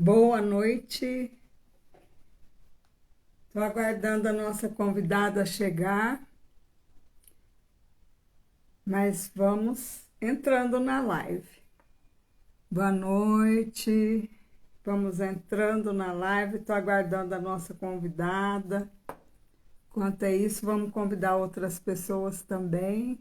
Boa noite. Estou aguardando a nossa convidada chegar, mas vamos entrando na live. Boa noite. Vamos entrando na live. Estou aguardando a nossa convidada. Enquanto é isso, vamos convidar outras pessoas também.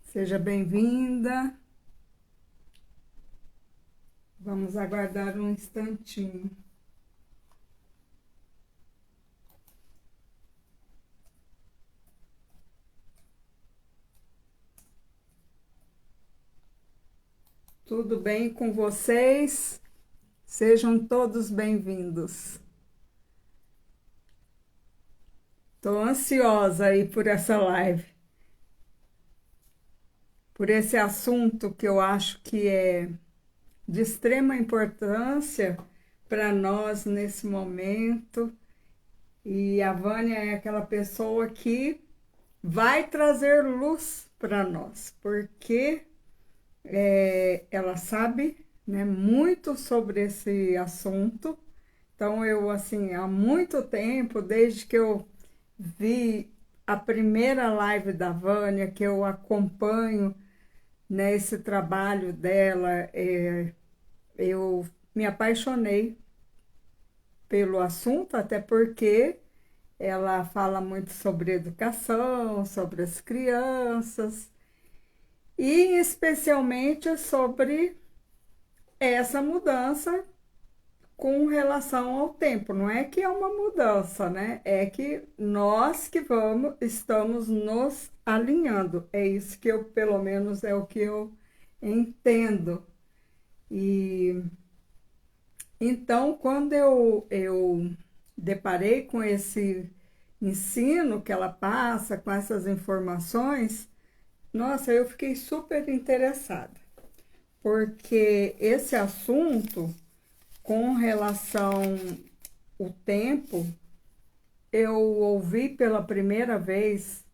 Seja bem-vinda. Vamos aguardar um instantinho. Tudo bem com vocês? Sejam todos bem-vindos. Estou ansiosa aí por essa live, por esse assunto que eu acho que é de extrema importância para nós nesse momento. E a Vânia é aquela pessoa que vai trazer luz para nós, porque ela sabe, né, muito sobre esse assunto. Então, eu, assim, há muito tempo, desde que eu vi a primeira live da Vânia, que eu acompanho, né, esse trabalho dela, eu me apaixonei pelo assunto, até porque ela fala muito sobre educação, sobre as crianças, e especialmente sobre essa mudança com relação ao tempo. Não é que é uma mudança, né? É que nós que estamos nos alinhando. É isso que eu, pelo menos, é o que eu entendo. E então, quando eu deparei com esse ensino que ela passa, com essas informações, nossa, eu fiquei super interessada, porque esse assunto, com relação ao tempo, eu ouvi pela primeira vez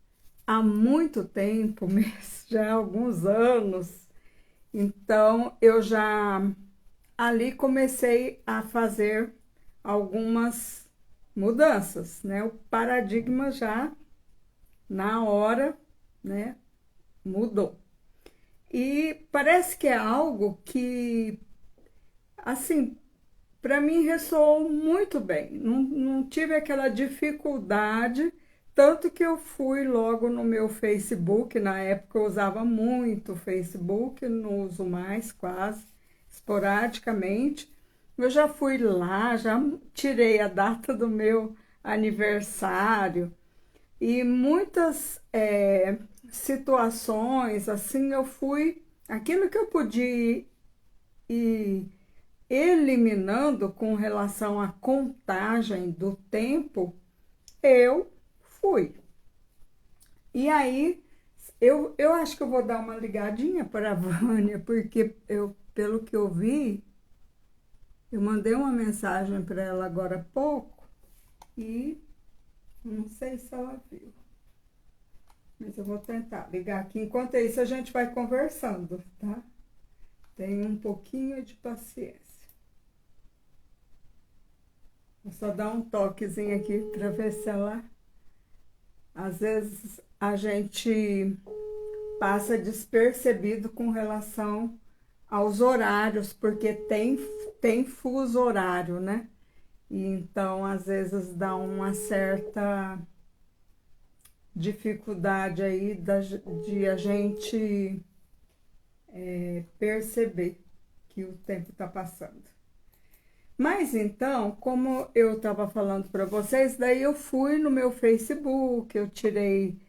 há muito tempo mesmo, já há alguns anos. Então, eu já ali comecei a fazer algumas mudanças, né? O paradigma já na hora, né, mudou. E parece que é algo que, assim, para mim ressoou muito bem. Não tive aquela dificuldade, tanto que eu fui logo no meu Facebook. Na época eu usava muito o Facebook, não uso mais quase, esporadicamente. Eu já fui lá, já tirei a data do meu aniversário e muitas situações assim eu fui, aquilo que eu podia ir eliminando com relação à contagem do tempo, eu fui. E aí, eu acho que eu vou dar uma ligadinha para a Vânia, porque eu, pelo que eu vi, eu mandei uma mensagem para ela agora há pouco e não sei se ela viu. Mas eu vou tentar ligar aqui. Enquanto isso, a gente vai conversando, tá? Tenha um pouquinho de paciência. Vou só dar um toquezinho aqui para ver se ela. Às vezes a gente passa despercebido com relação aos horários, porque tem fuso horário, né? E então, às vezes, dá uma certa dificuldade aí de a gente perceber que o tempo está passando. Mas então, como eu estava falando para vocês, daí eu fui no meu Facebook, eu tirei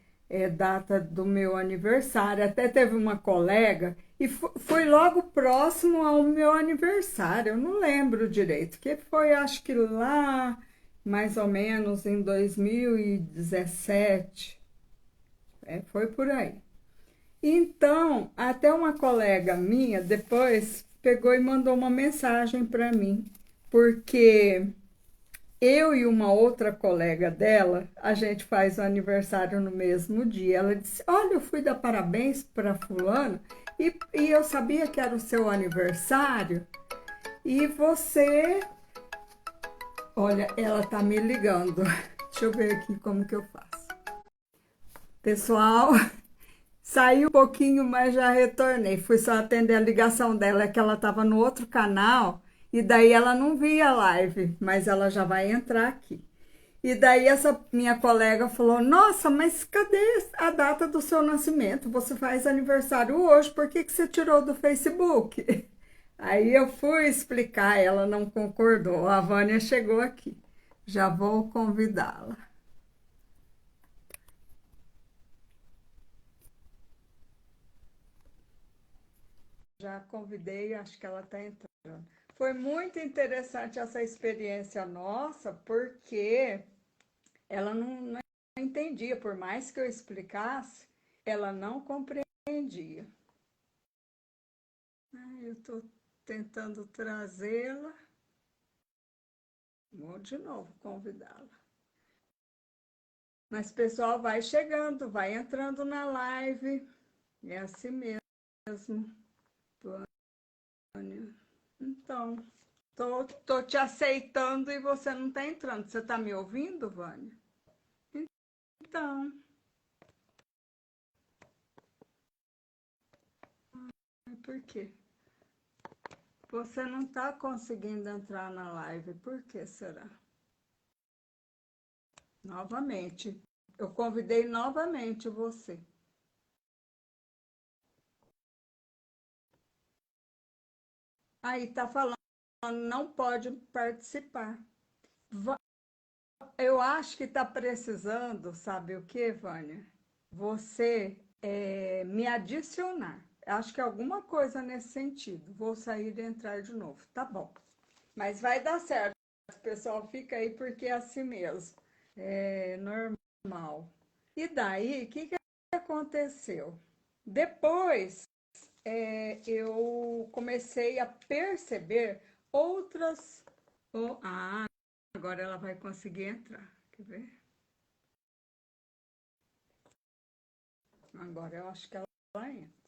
data do meu aniversário, até teve uma colega, e foi logo próximo ao meu aniversário, eu não lembro direito, que foi acho que lá, mais ou menos em 2017, foi por aí. Então, até uma colega minha depois pegou e mandou uma mensagem para mim, porque eu e uma outra colega dela, a gente faz o aniversário no mesmo dia. Ela disse: Olha, eu fui dar parabéns para Fulano e eu sabia que era o seu aniversário e você. Olha, ela tá me ligando. Deixa eu ver aqui como que eu faço. Pessoal, saí um pouquinho, mas já retornei. Fui só atender a ligação dela, que ela estava no outro canal, e daí ela não via a live, mas ela já vai entrar aqui. E daí essa minha colega falou: Nossa, mas cadê a data do seu nascimento? Você faz aniversário hoje, por que que você tirou do Facebook? Aí eu fui explicar, ela não concordou. A Vânia chegou aqui. Já vou convidá-la. Já convidei, acho que ela está entrando. Foi muito interessante essa experiência nossa, porque ela não entendia, por mais que eu explicasse, ela não compreendia. Eu estou tentando trazê-la. Vou de novo convidá-la. Mas o pessoal vai chegando, vai entrando na live. É assim mesmo, Vânia. Então, tô te aceitando e você não está entrando. Você está me ouvindo, Vânia? Então, por quê? Você não está conseguindo entrar na live. Por que será? Novamente. Eu convidei novamente você. Aí tá falando, não pode participar. Eu acho que está precisando, sabe o que, Vânia? Você me adicionar. Acho que é alguma coisa nesse sentido. Vou sair e entrar de novo. Tá bom. Mas vai dar certo. O pessoal fica aí porque é assim mesmo. É normal. E daí, o que aconteceu? Depois, eu comecei a perceber outras. Agora ela vai conseguir entrar. Quer ver? Agora eu acho que ela entra.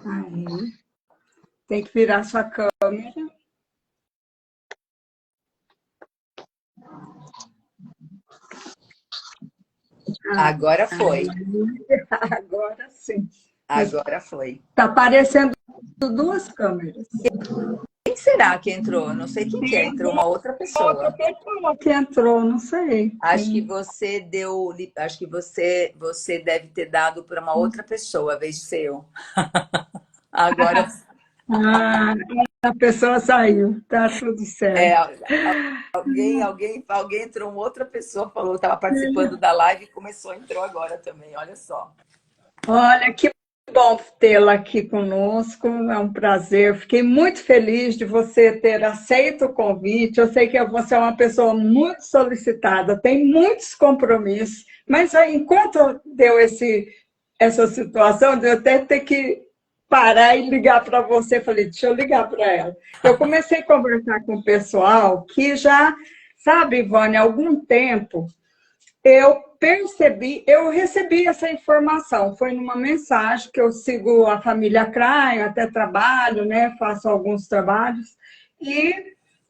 Aí. Tem que virar sua câmera. Agora foi. Agora sim. Agora foi. Tá aparecendo duas câmeras. Quem será que entrou? Não sei quem que é. Entrou uma outra Outra pessoa. pessoa que entrou, não sei. Acho que você deu. Acho que você deve ter dado para uma outra pessoa, a vez de ser eu. Agora Ah, a pessoa saiu, tá tudo é, certo. alguém entrou, uma outra pessoa falou, estava participando da live e entrou agora também. Olha só. Olha, que bom tê-la aqui conosco, é um prazer. Fiquei muito feliz de você ter aceito o convite. Eu sei que você é uma pessoa muito solicitada, tem muitos compromissos, mas aí, enquanto deu essa situação, de eu até ter que parar e ligar para você, falei, deixa eu ligar para ela. Eu comecei a conversar com o pessoal que já, sabe, Ivone, há algum tempo eu recebi essa informação, foi numa mensagem que eu sigo a família Craio, até trabalho, né, faço alguns trabalhos, e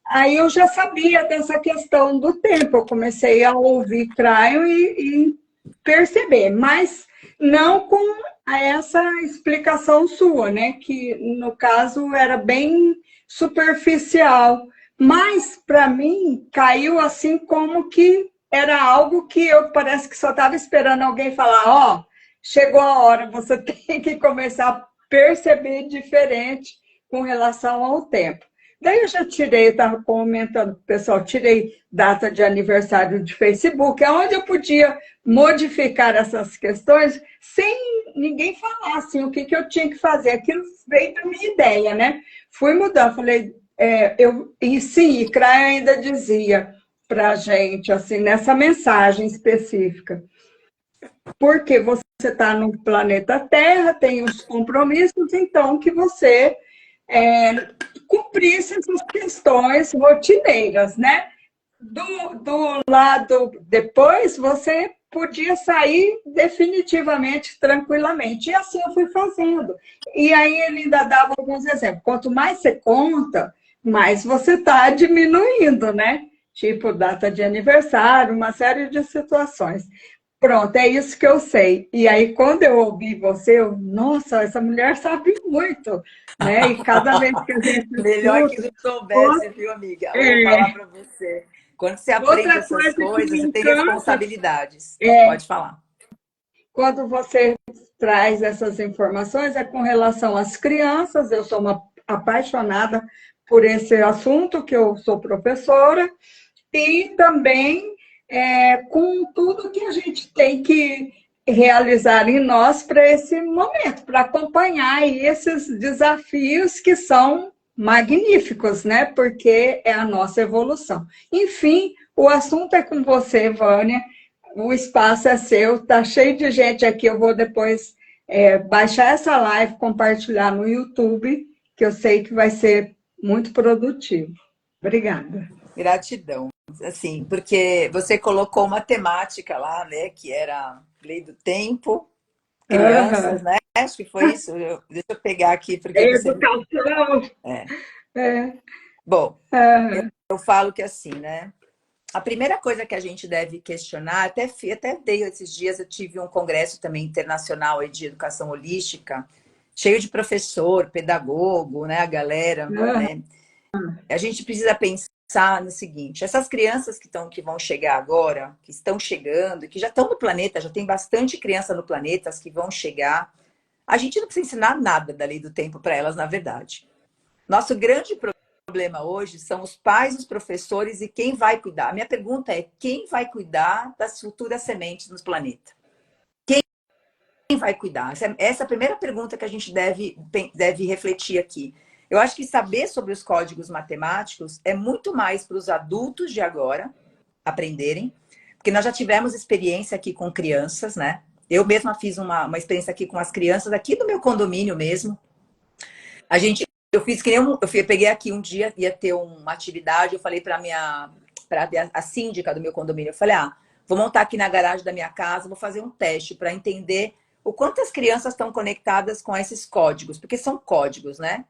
aí eu já sabia dessa questão do tempo, eu comecei a ouvir Craio e perceber, mas não com essa explicação sua, né, que no caso era bem superficial, mas para mim caiu assim como que era algo que eu parece que só estava esperando alguém falar, ó, oh, chegou a hora, você tem que começar a perceber diferente com relação ao tempo. Daí eu já tirei, estava comentando com o pessoal, tirei data de aniversário de Facebook, onde eu podia modificar essas questões sem ninguém falar assim, o que eu tinha que fazer. Aquilo veio da minha ideia, né? Fui mudar, falei, e sim, Icra ainda dizia para a gente, assim, nessa mensagem específica. porque você está no planeta Terra, tem os compromissos, então que você cumprisse essas questões rotineiras, né? Do lado depois, você podia sair definitivamente, tranquilamente. E assim eu fui fazendo. E aí ele ainda dava alguns exemplos. Quanto mais você conta, mais você está diminuindo, né? Tipo data de aniversário, uma série de situações. Pronto, é isso que eu sei. E aí, quando eu ouvi você, eu, nossa, essa mulher sabe muito, né? E cada vez que a gente Melhor que escuta, eu soubesse, viu, amiga? Eu vou falar é, para você. Quando você aprende outra essas coisa que coisas, me você tem encanta responsabilidades. é Pode falar. quando você traz essas informações, é com relação às crianças. Eu sou uma apaixonada por esse assunto, que eu sou professora, e também com tudo que a gente tem que realizar em nós para esse momento, para acompanhar aí esses desafios que são magníficos, né? Porque é a nossa evolução. Enfim, o assunto é com você, Vânia. O espaço é seu, tá cheio de gente aqui. Eu vou depois baixar essa live, compartilhar no YouTube, que eu sei que vai ser muito produtivo. Obrigada. Gratidão. Assim, porque você colocou uma temática lá, né, que era lei do tempo, crianças, Uhum. né? Acho que foi isso. Deixa eu pegar aqui, porque você. Educação. É. É, Bom, uhum. eu falo que assim, né? A primeira coisa que a gente deve questionar, até dei esses dias, eu tive um congresso também internacional aí de educação holística, cheio de professor, pedagogo, né, a galera, Uhum. né? A gente precisa pensar no seguinte: essas crianças que vão chegar agora, que estão chegando, que já estão no planeta, já tem bastante criança no planeta, as que vão chegar, a gente não precisa ensinar nada da lei do tempo para elas, na verdade. Nosso grande problema hoje são os pais, os professores e quem vai cuidar. A minha pergunta é: quem vai cuidar das futuras sementes no planeta? Quem vai cuidar? Essa é a primeira pergunta que a gente deve refletir aqui. Eu acho que saber sobre os códigos matemáticos é muito mais para os adultos de agora aprenderem, porque nós já tivemos experiência aqui com crianças, né? Eu mesma fiz uma experiência aqui com as crianças, aqui no meu condomínio mesmo. A gente, eu fiz que nem peguei aqui um dia, ia ter uma atividade, eu falei para a síndica do meu condomínio, eu falei, vou montar aqui na garagem da minha casa, vou fazer um teste para entender o quanto as crianças estão conectadas com esses códigos, porque são códigos, né?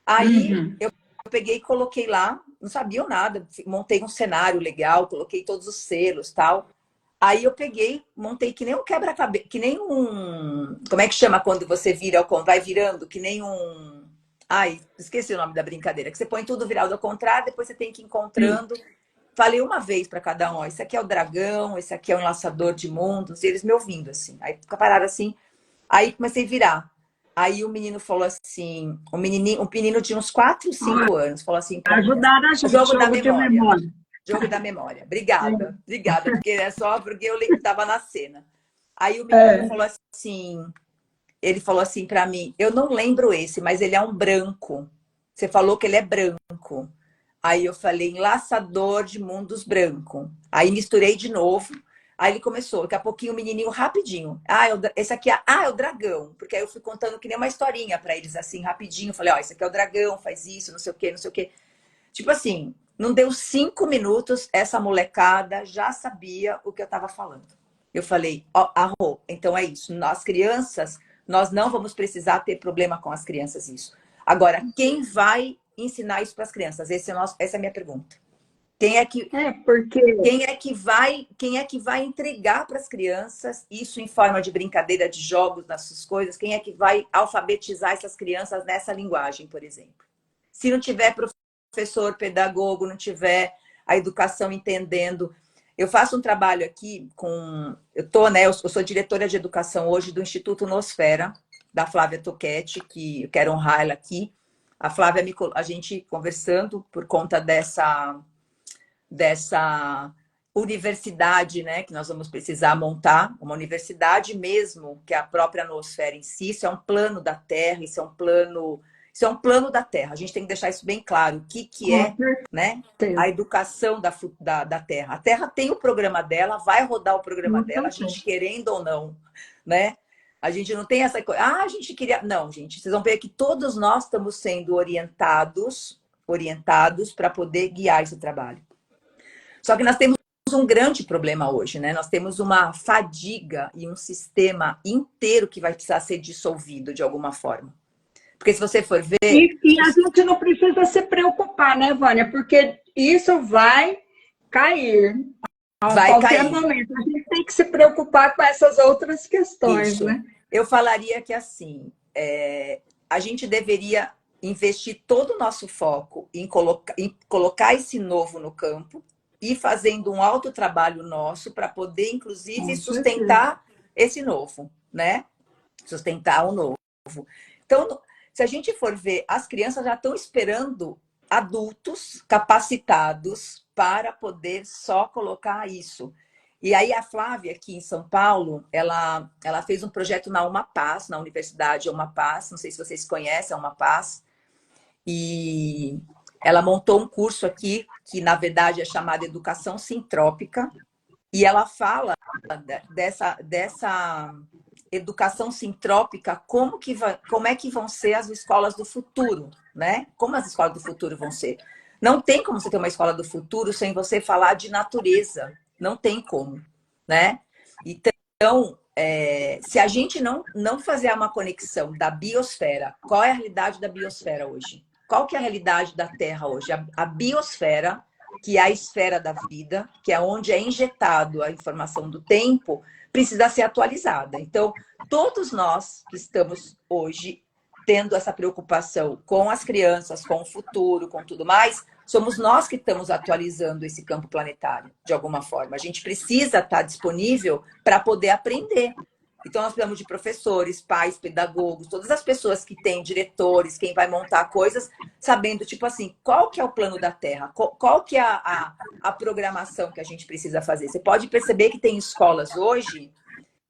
Aí Uhum. eu peguei e coloquei lá, não sabiam nada, montei um cenário legal, coloquei todos os selos, tal. Aí eu peguei, montei que nem um quebra-cabeça, que nem um, como é que chama quando você vira, vai virando, que nem um, ai, esqueci o nome da brincadeira, que você põe tudo virado ao contrário, depois você tem que ir Sim. encontrando. Falei uma vez para cada um, ó, esse aqui é o dragão, esse aqui é o enlaçador de mundos, e eles me ouvindo assim. Aí pararam assim, aí comecei a virar. Aí o menino falou assim, um menino de uns 4, Olha, 5 anos, falou assim para mim, ajudar a o gente, jogo da jogo de memória. memória. Jogo da memória. Obrigada, obrigada, porque é só porque eu estava na cena. Aí o menino É. falou assim, ele falou assim para mim, eu não lembro esse, mas ele é um branco. Você falou que ele é branco. Aí eu falei, enlaçador de mundos branco. Aí misturei de novo. Aí ele começou, daqui a pouquinho o menininho rapidinho. Esse aqui é o dragão. Porque aí eu fui contando que nem uma historinha para eles assim, rapidinho. Falei, esse aqui é o dragão, faz isso, não sei o quê, não sei o quê. Tipo assim, não deu 5 minutos, essa molecada já sabia o que eu estava falando. Eu falei, então é isso. Nós crianças, nós não vamos precisar ter problema com as crianças isso. Agora, quem vai ensinar isso para as crianças? Essa é a minha pergunta. Quem é que Porque quem é que vai entregar para as crianças isso em forma de brincadeira, de jogos, nessas coisas? Quem é que vai alfabetizar essas crianças nessa linguagem, por exemplo? Se não tiver professor, pedagogo, não tiver a educação entendendo. Eu faço um trabalho aqui com. Eu sou diretora de educação hoje do Instituto Nosfera, da Flávia Toquetti, que eu quero honrar ela aqui. A Flávia, a gente conversando por conta dessa universidade, né, que nós vamos precisar montar, uma universidade mesmo, que é a própria nosfera em si, isso é um plano da Terra, isso Isso é um plano da Terra. A gente tem que deixar isso bem claro. O que é, né, a educação da Terra. A Terra tem o programa dela, vai rodar o programa dela, a gente querendo ou não, né? A gente não tem essa coisa. Ah, a gente queria. Não, gente, vocês vão ver que todos nós estamos sendo orientados para poder guiar esse trabalho. Só que nós temos um grande problema hoje, né? Nós temos uma fadiga e um sistema inteiro que vai precisar ser dissolvido de alguma forma. Porque se você for ver... E a gente não precisa se preocupar, né, Vânia? Porque isso vai cair a qualquer momento. A gente tem que se preocupar com essas outras questões, né? Eu falaria que, assim, a gente deveria investir todo o nosso foco em colocar esse novo no campo e fazendo um autotrabalho nosso para poder, inclusive, sustentar esse novo, né? Sustentar o novo. Então, se a gente for ver, as crianças já estão esperando adultos capacitados para poder só colocar isso. E aí a Flávia, aqui em São Paulo, ela fez um projeto na UmaPaz, na Universidade UmaPaz, não sei se vocês conhecem a UmaPaz, e ela montou um curso aqui, que na verdade é chamado Educação Sintrópica, e ela fala dessa educação sintrópica, como é que vão ser as escolas do futuro, né? Como as escolas do futuro vão ser. Não tem como você ter uma escola do futuro sem você falar de natureza. Não tem como, né? Então, se a gente não fazer uma conexão da biosfera, qual é a realidade da biosfera hoje? Qual que é a realidade da Terra hoje? A biosfera, que é a esfera da vida, que é onde é injetado a informação do tempo, precisa ser atualizada. Então, todos nós que estamos hoje tendo essa preocupação com as crianças, com o futuro, com tudo mais, somos nós que estamos atualizando esse campo planetário, de alguma forma. A gente precisa estar disponível para poder aprender. Então, nós precisamos de professores, pais, pedagogos, todas as pessoas que têm diretores, quem vai montar coisas, sabendo, tipo assim, qual que é o plano da Terra? Qual que é a programação que a gente precisa fazer? Você pode perceber que tem escolas hoje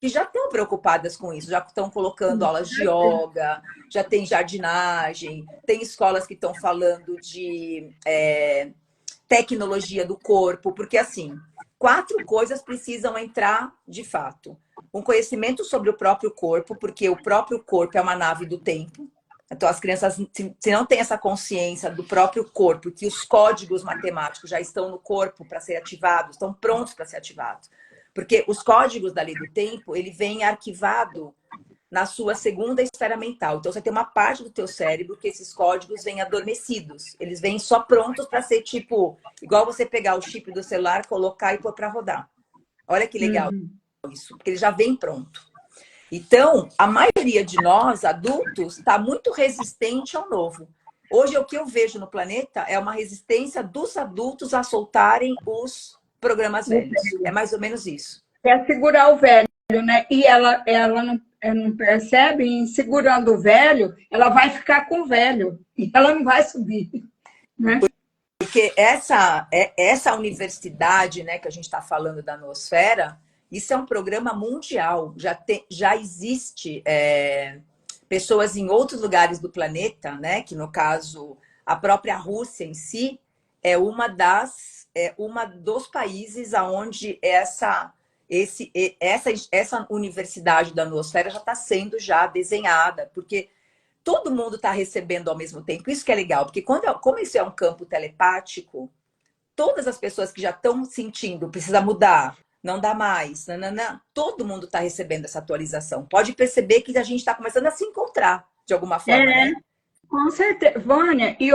que já estão preocupadas com isso, já estão colocando aulas de yoga, já tem jardinagem, tem escolas que estão falando de tecnologia do corpo, porque assim, 4 coisas precisam entrar de fato. Um conhecimento sobre o próprio corpo, porque o próprio corpo é uma nave do tempo. Então, as crianças, se não têm essa consciência do próprio corpo, que os códigos matemáticos já estão no corpo para ser ativados, estão prontos para ser ativados. Porque os códigos da lei do tempo, ele vem arquivado na sua segunda esfera mental. Então, você tem uma parte do teu cérebro que esses códigos vêm adormecidos. Eles vêm só prontos para ser tipo, igual você pegar o chip do celular, colocar e pôr para rodar. Olha que legal isso, porque ele já vem pronto. Então, a maioria de nós, adultos, está muito resistente ao novo. Hoje, o que eu vejo no planeta é uma resistência dos adultos a soltarem os programas velhos. É mais ou menos isso. É segurar o velho, né? E ela não percebe, em segurando o velho, ela vai ficar com o velho. E ela não vai subir, né? Porque essa universidade, né, que a gente está falando da noosfera, isso é um programa mundial. Já existe pessoas em outros lugares do planeta, né? Que no caso, a própria Rússia em si é uma dos países onde essa universidade da noosfera já está sendo desenhada, porque todo mundo está recebendo ao mesmo tempo. Isso que é legal, porque como isso é um campo telepático, todas as pessoas que já estão sentindo, precisa mudar, não dá mais, todo mundo está recebendo essa atualização. Pode perceber que a gente está começando a se encontrar de alguma forma, né? Com certeza. Vânia, e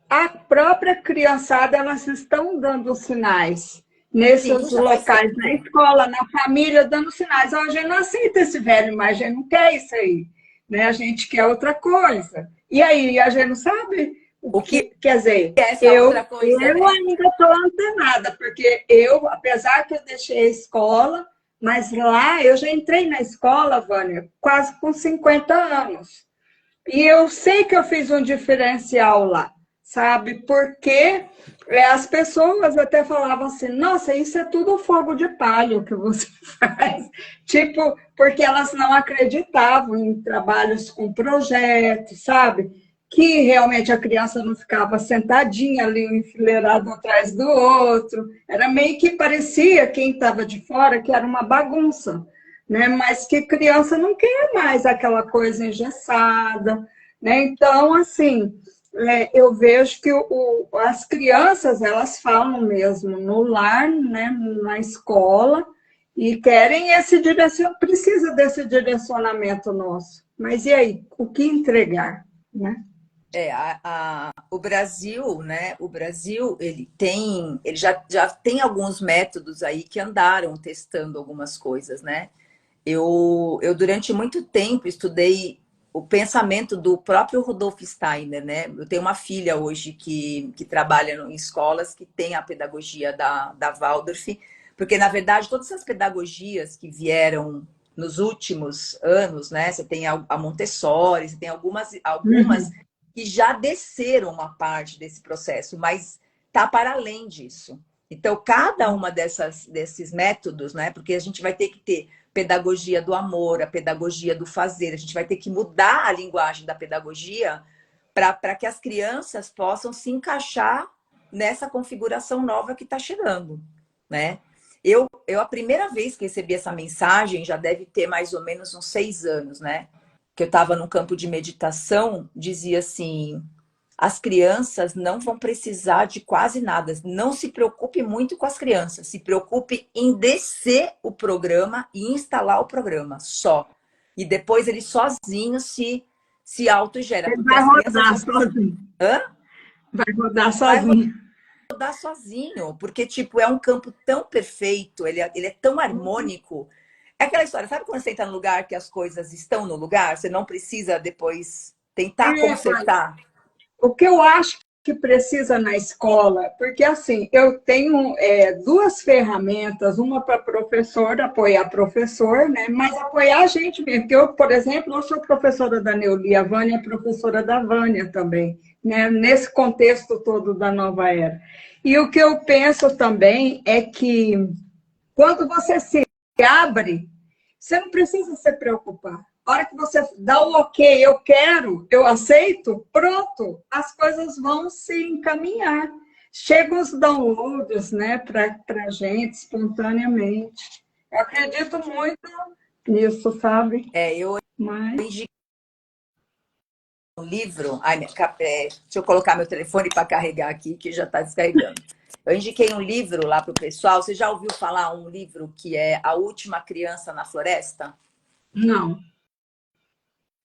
a própria criançada, elas estão dando sinais nesses locais, na escola, na família, dando sinais. A gente não aceita esse velho, mas a gente não quer isso aí, né? A gente quer outra coisa. E aí, a gente não sabe o que quer dizer. Eu ainda estou antenada, porque apesar que eu deixei a escola, mas lá eu já entrei na escola, Vânia, quase com 50 anos. E eu sei que eu fiz um diferencial lá, sabe? Porque as pessoas até falavam assim, nossa, isso é tudo fogo de palha que você faz. Tipo, porque elas não acreditavam em trabalhos com projetos, sabe? que realmente a criança não ficava sentadinha ali, um enfileirado atrás do outro. Era meio que parecia, quem estava de fora, que era uma bagunça, né? Mas que criança não quer mais aquela coisa engessada, né? Então, assim, eu vejo que as crianças, elas falam mesmo no lar, né? Na escola, e querem esse direcionamento, precisa desse direcionamento nosso. Mas e aí, o que entregar, né? O Brasil, né? O Brasil, ele já tem alguns métodos aí que andaram testando algumas coisas, né? Eu durante muito tempo estudei o pensamento do próprio Rudolf Steiner, né? Eu tenho uma filha hoje que trabalha em escolas que tem a pedagogia da Waldorf, porque, na verdade, todas essas pedagogias que vieram nos últimos anos, né? Você tem a Montessori, você tem algumas Uhum. que já desceram uma parte desse processo, mas está para além disso. Então, cada uma desses métodos, né? Porque a gente vai ter que ter pedagogia do amor, a pedagogia do fazer, a gente vai ter que mudar a linguagem da pedagogia para que as crianças possam se encaixar nessa configuração nova que está chegando, né? A primeira vez que recebi essa mensagem já deve ter mais ou menos uns 6 anos, né? Que eu estava num campo de meditação, dizia assim: as crianças não vão precisar de quase nada. Não se preocupe muito com as crianças. Se preocupe em descer o programa e instalar o programa só. E depois ele sozinho se autogera. Ele Porque vai as crianças rodar vão precisar. sozinho. Hã? Vai rodar Vai sozinho. rodar sozinho. Porque, tipo, é um campo tão perfeito, ele é tão harmônico. É aquela história, sabe quando você entra num lugar que as coisas estão no lugar? Você não precisa depois tentar Olha, consertar. o que eu acho que precisa na escola, porque assim, eu tenho duas ferramentas, uma para professor, apoiar professor, né? Mas apoiar a gente mesmo. Porque eu, por exemplo, eu sou professora da Neuli, a Vânia é professora da Vânia também, né? Nesse contexto todo da nova era. E o que eu penso também é que quando você se abre, você não precisa se preocupar. A hora que você dá o ok, eu quero, eu aceito, pronto, as coisas vão se encaminhar. Chegam os downloads, né, para a gente espontaneamente. Eu acredito muito nisso, sabe? Eu Mas indiquei um livro. Ai, deixa eu colocar meu telefone para carregar aqui, que já está descarregando. Eu indiquei um livro lá para o pessoal. Você já ouviu falar um livro que é A Última Criança na Floresta? não.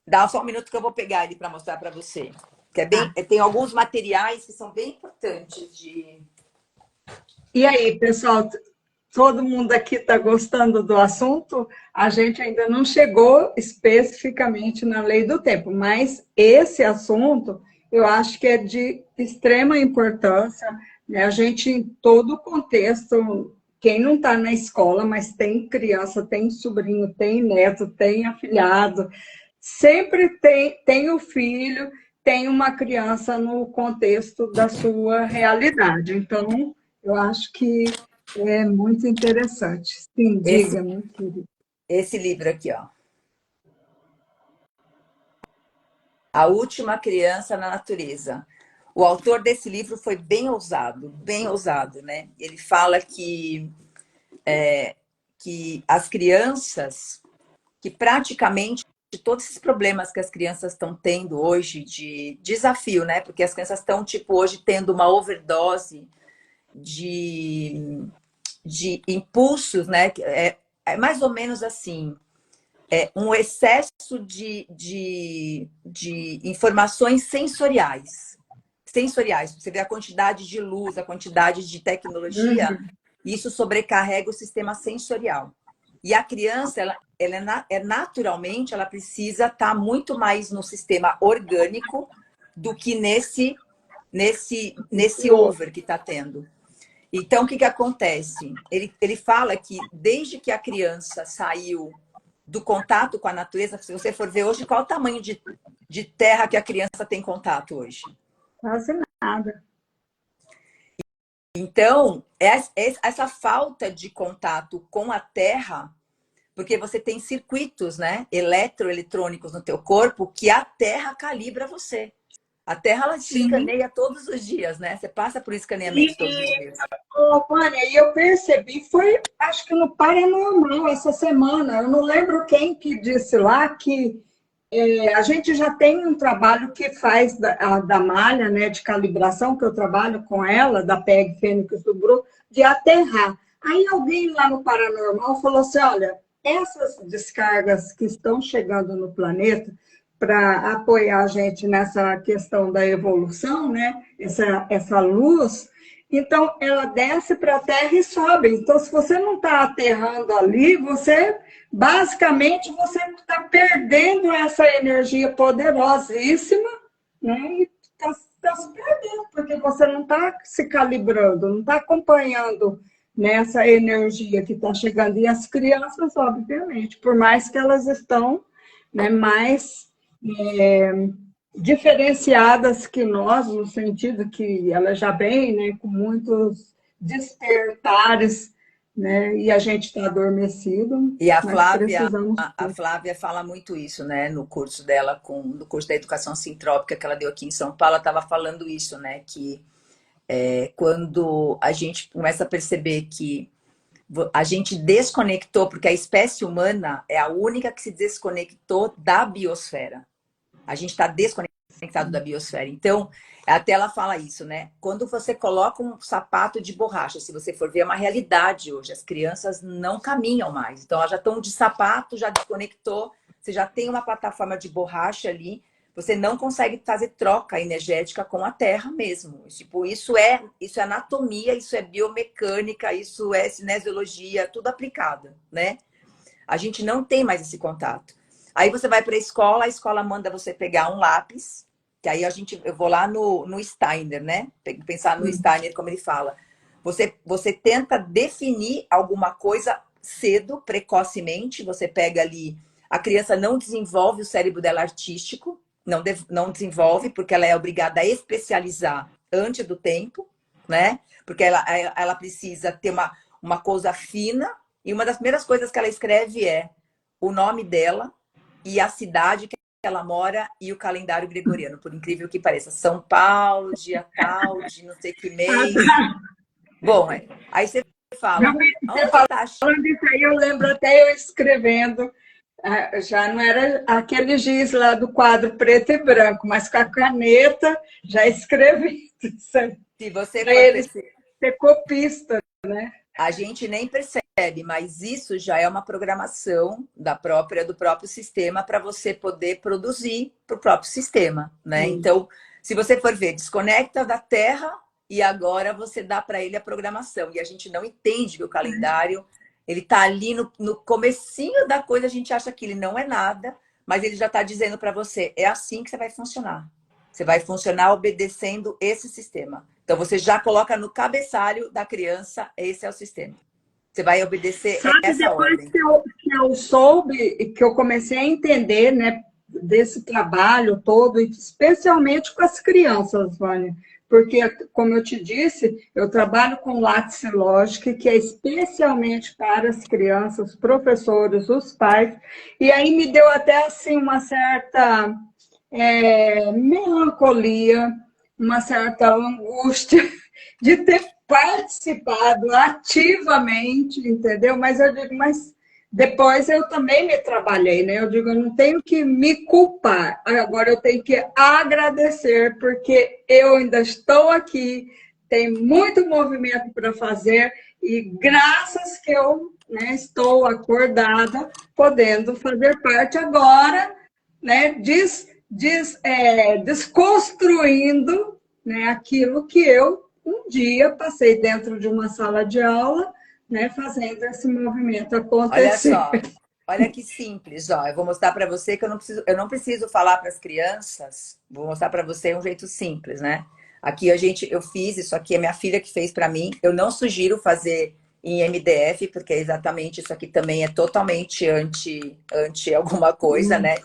Dá só um minuto que eu vou pegar ele para mostrar para você. Que é bem, Tá. tem alguns materiais que são bem importantes de. E aí, pessoal, todo mundo aqui está gostando do assunto? A gente ainda não chegou especificamente na lei do tempo, mas esse assunto eu acho que é de extrema importância, né? A gente, em todo o contexto, quem não está na escola, mas tem criança, tem sobrinho, tem neto, tem afilhado, sempre tem o filho, tem uma criança no contexto da sua realidade. Então, eu acho que é muito interessante. Sim, Esse, diga, meu querido. esse livro aqui, ó. A Última Criança na Natureza. O autor desse livro foi bem ousado, né? Ele fala que as crianças, que praticamente todos esses problemas que as crianças estão tendo hoje de desafio, né? Porque as crianças estão, tipo, hoje tendo uma overdose de impulsos, né? É mais ou menos assim, um excesso de informações sensoriais. Sensoriais. Você vê a quantidade de luz, a quantidade de tecnologia, Uhum. isso sobrecarrega o sistema sensorial. E a criança, naturalmente, ela precisa estar muito mais no sistema orgânico do que nesse over que está tendo. Então, o que acontece? Ele fala que desde que a criança saiu do contato com a natureza, se você for ver hoje, qual é o tamanho de terra que a criança tem contato hoje? Quase nada. Então, essa falta de contato com a terra, porque você tem circuitos, né, eletroeletrônicos no teu corpo que a terra calibra você. A Terra, ela te Sim. escaneia todos os dias, né? Você passa por E, escaneamento todos os dias. ô, Vânia, e eu percebi, foi, acho que no Paranormal essa semana, eu não lembro quem que disse lá que a gente já tem um trabalho que faz da malha, né, de calibração, que eu trabalho com ela, da PEG Fênix do Grupo, de aterrar. Aí alguém lá no Paranormal falou assim, olha, essas descargas que estão chegando no planeta para apoiar a gente nessa questão da evolução, né, essa luz, então ela desce para a Terra e sobe. Então, se você não está aterrando ali, você basicamente você está perdendo essa energia poderosíssima, né? E está se perdendo, porque você não está se calibrando, não está acompanhando nessa energia que está chegando. E as crianças, obviamente, por mais que elas estão, né, mais diferenciadas que nós, no sentido que elas já vêm, né, com muitos despertares, né, e a gente está adormecido, E a mas Flávia, precisamos. a Flávia fala muito isso, né? No curso dela, no curso da educação sintrópica que ela deu aqui em São Paulo, ela estava falando isso, né? Que quando a gente começa a perceber que a gente desconectou, porque a espécie humana é a única que se desconectou da biosfera. A gente está desconectado da biosfera. Então, até ela fala isso, né? Quando você coloca um sapato de borracha, se você for ver, é uma realidade hoje. As crianças não caminham mais. Então, elas já estão de sapato, já desconectou. Você já tem uma plataforma de borracha ali. Você não consegue fazer troca energética com a Terra mesmo. Tipo, isso é anatomia, isso é biomecânica, isso é cinesiologia, tudo aplicado, né? A gente não tem mais esse contato. Aí você vai para a escola manda você pegar um lápis, que aí eu vou lá no Steiner, né? Pensar no Steiner, como ele fala. Você tenta definir alguma coisa cedo, precocemente. Você pega ali, a criança não desenvolve o cérebro dela artístico, não desenvolve, porque ela é obrigada a especializar antes do tempo, né? Porque ela precisa ter uma coisa fina, e uma das primeiras coisas que ela escreve é o nome dela e a cidade que ela mora e o calendário gregoriano, por incrível que pareça. São Paulo, dia tal, de não sei que mês. Bom, aí você fala, Realmente, você onde você está falando disso aí, eu lembro até eu escrevendo, já não era aquele giz lá do quadro preto e branco, mas com a caneta já escrevi, se você para for ele perceber, ser copista. a gente nem percebe, mas isso já é uma programação do próprio sistema para você poder produzir para o próprio sistema, né? Então, se você for ver, desconecta da Terra e agora você dá para ele a programação. E a gente não entende que o calendário ele está ali no comecinho da coisa, a gente acha que ele não é nada, mas ele já está dizendo para você, é assim que você vai funcionar. Você vai funcionar obedecendo esse sistema. Então, você já coloca no cabeçalho da criança, esse é o sistema. Você vai obedecer Sabe, essa depois ordem. que eu soube, que eu comecei a entender, né, desse trabalho todo, especialmente com as crianças, Vânia, porque, como eu te disse, eu trabalho com Lattes Logic, que é especialmente para as crianças, os professores, os pais, e aí me deu até, assim, uma certa melancolia, uma certa angústia de ter participado ativamente, entendeu? Mas eu digo, mas depois eu também me trabalhei, né? Eu digo, eu não tenho que me culpar, agora eu tenho que agradecer, porque eu ainda estou aqui, tem muito movimento para fazer, e graças que eu, né, estou acordada, podendo fazer parte agora, né, desconstruindo, né, aquilo que eu um dia passei dentro de uma sala de aula, né, fazendo esse movimento Olha acontecer. só, olha que simples, ó. Eu vou mostrar para você que eu não preciso falar para as crianças. Vou mostrar para você um jeito simples, né? Aqui eu fiz isso aqui, é minha filha que fez para mim. Eu não sugiro fazer em MDF, porque é exatamente isso aqui também é totalmente anti alguma coisa, né?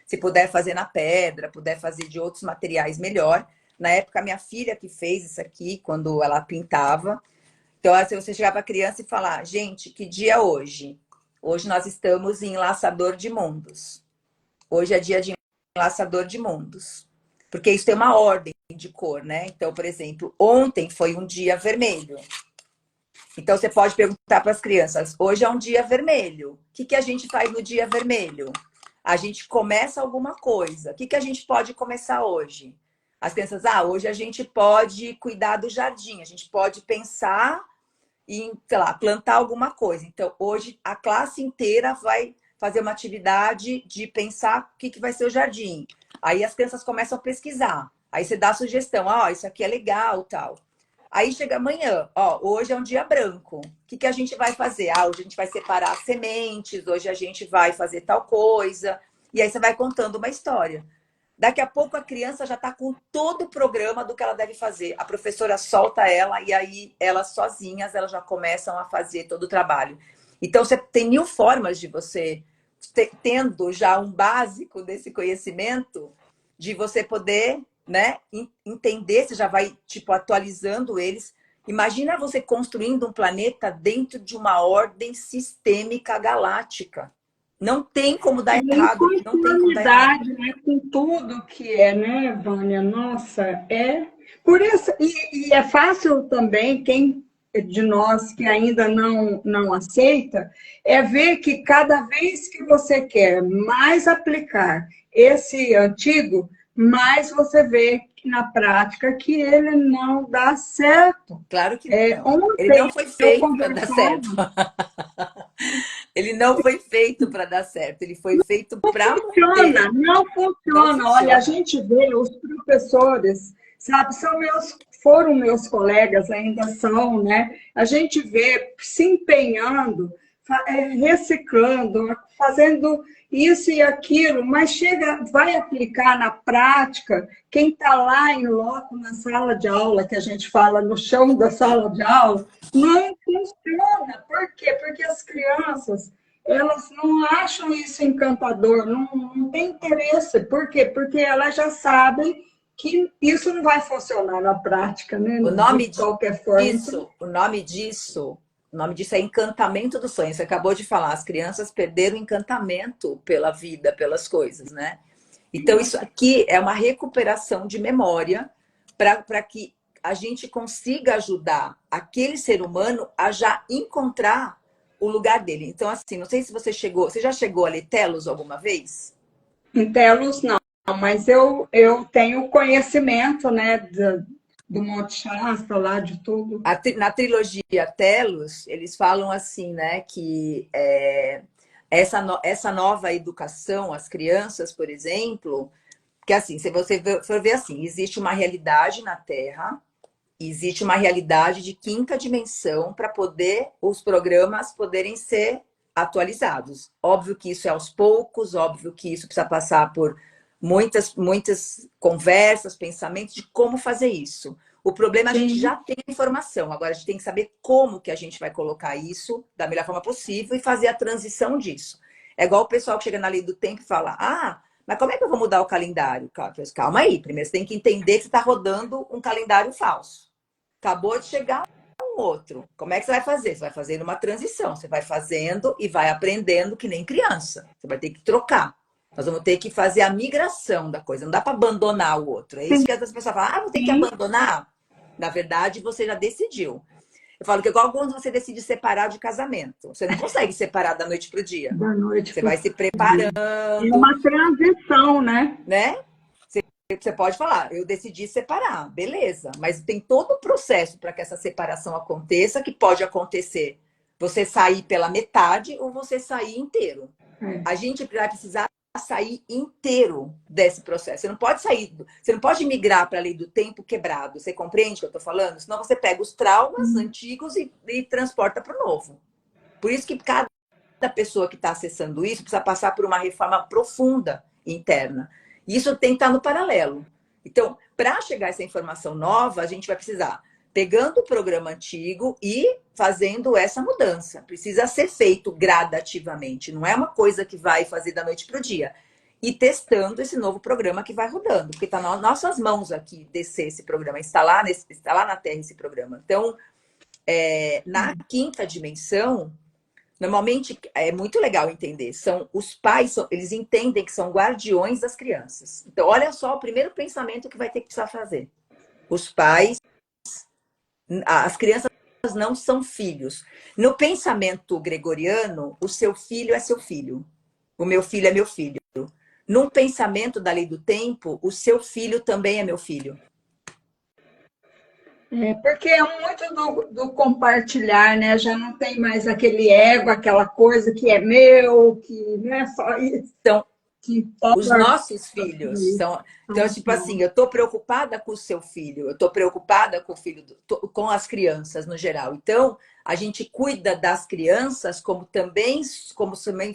Se puder fazer na pedra, puder fazer de outros materiais, melhor. Na época, minha filha que fez isso aqui, quando ela pintava. Então, se você chegar para a criança e falar, gente, que dia é hoje? Hoje nós estamos em Enlaçador de Mundos. Hoje é dia de Enlaçador de Mundos. Porque isso tem uma ordem de cor, né? Então, por exemplo, ontem foi um dia vermelho. Então, você pode perguntar para as crianças, hoje é um dia vermelho. O que, que a gente faz no dia vermelho? A gente começa alguma coisa. O que, que a gente pode começar hoje? As crianças, hoje a gente pode cuidar do jardim, a gente pode pensar em, sei lá, plantar alguma coisa. Então, hoje a classe inteira vai fazer uma atividade de pensar o que, que vai ser o jardim. Aí as crianças começam a pesquisar. Aí você dá a sugestão, isso aqui é legal, tal. Aí chega amanhã, hoje é um dia branco. O que, que a gente vai fazer? Hoje a gente vai separar as sementes, hoje a gente vai fazer tal coisa. E aí você vai contando uma história. Daqui a pouco a criança já está com todo o programa do que ela deve fazer. A professora solta ela e aí elas sozinhas elas já começam a fazer todo o trabalho. Então você tem mil formas de você, tendo já um básico desse conhecimento, de você poder, né, entender, você já vai tipo atualizando eles. Imagina você construindo um planeta dentro de uma ordem sistêmica galáctica. Não tem como dar Em errado, não tem como dar errado. conformidade, né, com tudo que é, né, Vânia? Nossa, é. Por isso, e é fácil também, quem de nós que ainda não aceita, é ver que cada vez que você quer mais aplicar esse antigo, mais você vê que na prática que ele não dá certo. Claro que não. Ele Ontem não foi eu feito para dar certo. conversava. Ele não foi feito para dar certo. Ele foi feito para Funciona, manter. não Não funciona. Olha, a funciona. gente vê os professores, sabe, foram meus colegas, ainda são, né? A gente vê se empenhando, reciclando, fazendo isso e aquilo, mas chega, vai aplicar na prática, quem está lá em loco na sala de aula, que a gente fala no chão da sala de aula, não funciona. Por quê? Porque as crianças elas não acham isso encantador, não tem interesse. Por quê? Porque elas já sabem que isso não vai funcionar na prática, né? O De nome qualquer forma. Então, o nome disso é encantamento do sonho. Você acabou de falar, as crianças perderam o encantamento pela vida, pelas coisas, né? Então, isso aqui é uma recuperação de memória para que a gente consiga ajudar aquele ser humano a já encontrar o lugar dele. Então, assim, não sei se você já chegou a ler Telos alguma vez? em Telos, não, mas eu tenho conhecimento, né, do Monte Shasta, lá de tudo. Na trilogia Telos, eles falam assim, né, que essa nova educação às crianças, por exemplo, que assim, se você for ver assim, existe uma realidade na Terra, existe uma realidade de quinta dimensão para poder os programas poderem ser atualizados. Óbvio que isso é aos poucos, óbvio que isso precisa passar por muitas conversas, pensamentos de como fazer isso. O problema é a gente Sim. já tem informação, agora a gente tem que saber como que a gente vai colocar isso da melhor forma possível e fazer a transição disso. É igual o pessoal que chega na lei do tempo e fala: mas como é que eu vou mudar o calendário? Calma aí, primeiro você tem que entender que você está rodando um calendário falso. Acabou de chegar um outro. Como é que você vai fazer? Você vai fazendo uma transição. Você vai fazendo e vai aprendendo que nem criança. Você vai ter que trocar. Nós vamos ter que fazer a migração da coisa. Não dá para abandonar o outro. É isso que as pessoas falam. Vou ter que Sim, abandonar. Na verdade, você já decidiu. Eu falo que é igual quando você decide separar de casamento. Você não consegue separar da noite para o dia. da noite Você para o vai se dia. É preparando, uma transição, né? né? Você pode falar, eu decidi separar, beleza, mas tem todo o processo para que essa separação aconteça, que pode acontecer você sair pela metade ou você sair inteiro. É. A gente vai precisar sair inteiro desse processo. Você não pode sair, você não pode migrar para a lei do tempo quebrado. Você compreende o que eu estou falando? Senão você pega os traumas antigos e transporta para o novo. Por isso que cada pessoa que está acessando isso precisa passar por uma reforma profunda interna. E isso tem que estar no paralelo. Então, para chegar a essa informação nova, a gente vai precisar pegando o programa antigo e fazendo essa mudança. Precisa ser feito gradativamente. Não é uma coisa que vai fazer da noite para o dia. E testando esse novo programa que vai rodando. Porque está nas nossas mãos aqui descer esse programa, instalar na Terra esse programa. Então, na quinta dimensão, Normalmente, é muito legal entender, são os pais, eles entendem que são guardiões das crianças. Então, olha só o primeiro pensamento que vai ter que precisar fazer. Os pais, as crianças não são filhos. No pensamento gregoriano, o seu filho é seu filho. O meu filho é meu filho. Num pensamento da lei do tempo, o seu filho também é meu filho. É, porque é muito do compartilhar, né? Já não tem mais aquele ego, aquela coisa que é meu, que não é só isso Então, que os importa. nossos filhos são. Então, tipo assim, eu tô preocupada com o seu filho, eu tô preocupada com o filho, com as crianças no geral. Então, a gente cuida das crianças como também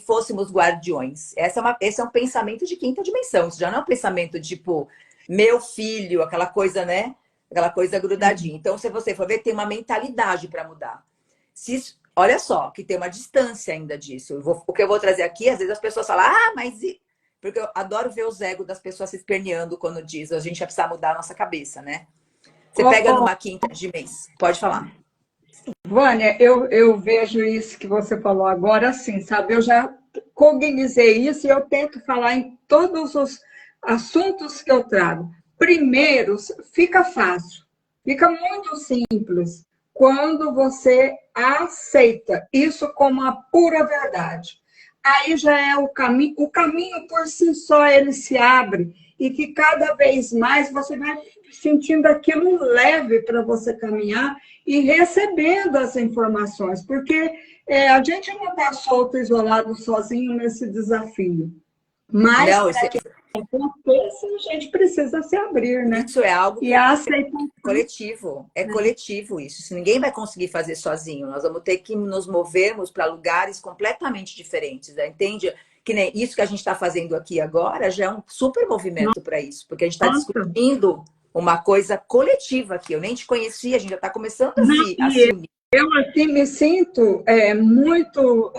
fôssemos guardiões. Esse é um pensamento de quinta dimensão. Isso já não é um pensamento tipo, meu filho, aquela coisa, né? Aquela coisa grudadinha. Então, se você for ver, tem uma mentalidade para mudar. Olha só, que tem uma distância ainda disso. O que eu vou trazer aqui, às vezes as pessoas falam, ah, mas porque eu adoro ver os egos das pessoas se esperneando quando diz a gente vai precisar mudar a nossa cabeça, né? Você pega Ô, numa quinta de mês, pode falar. Vânia, eu vejo isso que você falou agora, assim, sabe? Eu já cognizei isso e eu tento falar em todos os assuntos que eu trago. Primeiro, fica fácil, fica muito simples quando você aceita isso como a pura verdade. Aí já é o caminho por si só ele se abre e que cada vez mais você vai sentindo aquilo leve para você caminhar e recebendo as informações, porque a gente não está solto, isolado, sozinho nesse desafio. Mas Não, para que aconteça, a gente precisa se abrir, né? isso é algo E a aceitar. coletivo. É coletivo isso. Se ninguém vai conseguir fazer sozinho, nós vamos ter que nos movermos para lugares completamente diferentes, né? Entende? Que nem isso que a gente está fazendo aqui agora já é um super movimento para isso, porque a gente está Nossa, discutindo uma coisa coletiva aqui. Eu nem te conhecia, a gente já está começando a e se unir. eu assim me sinto muito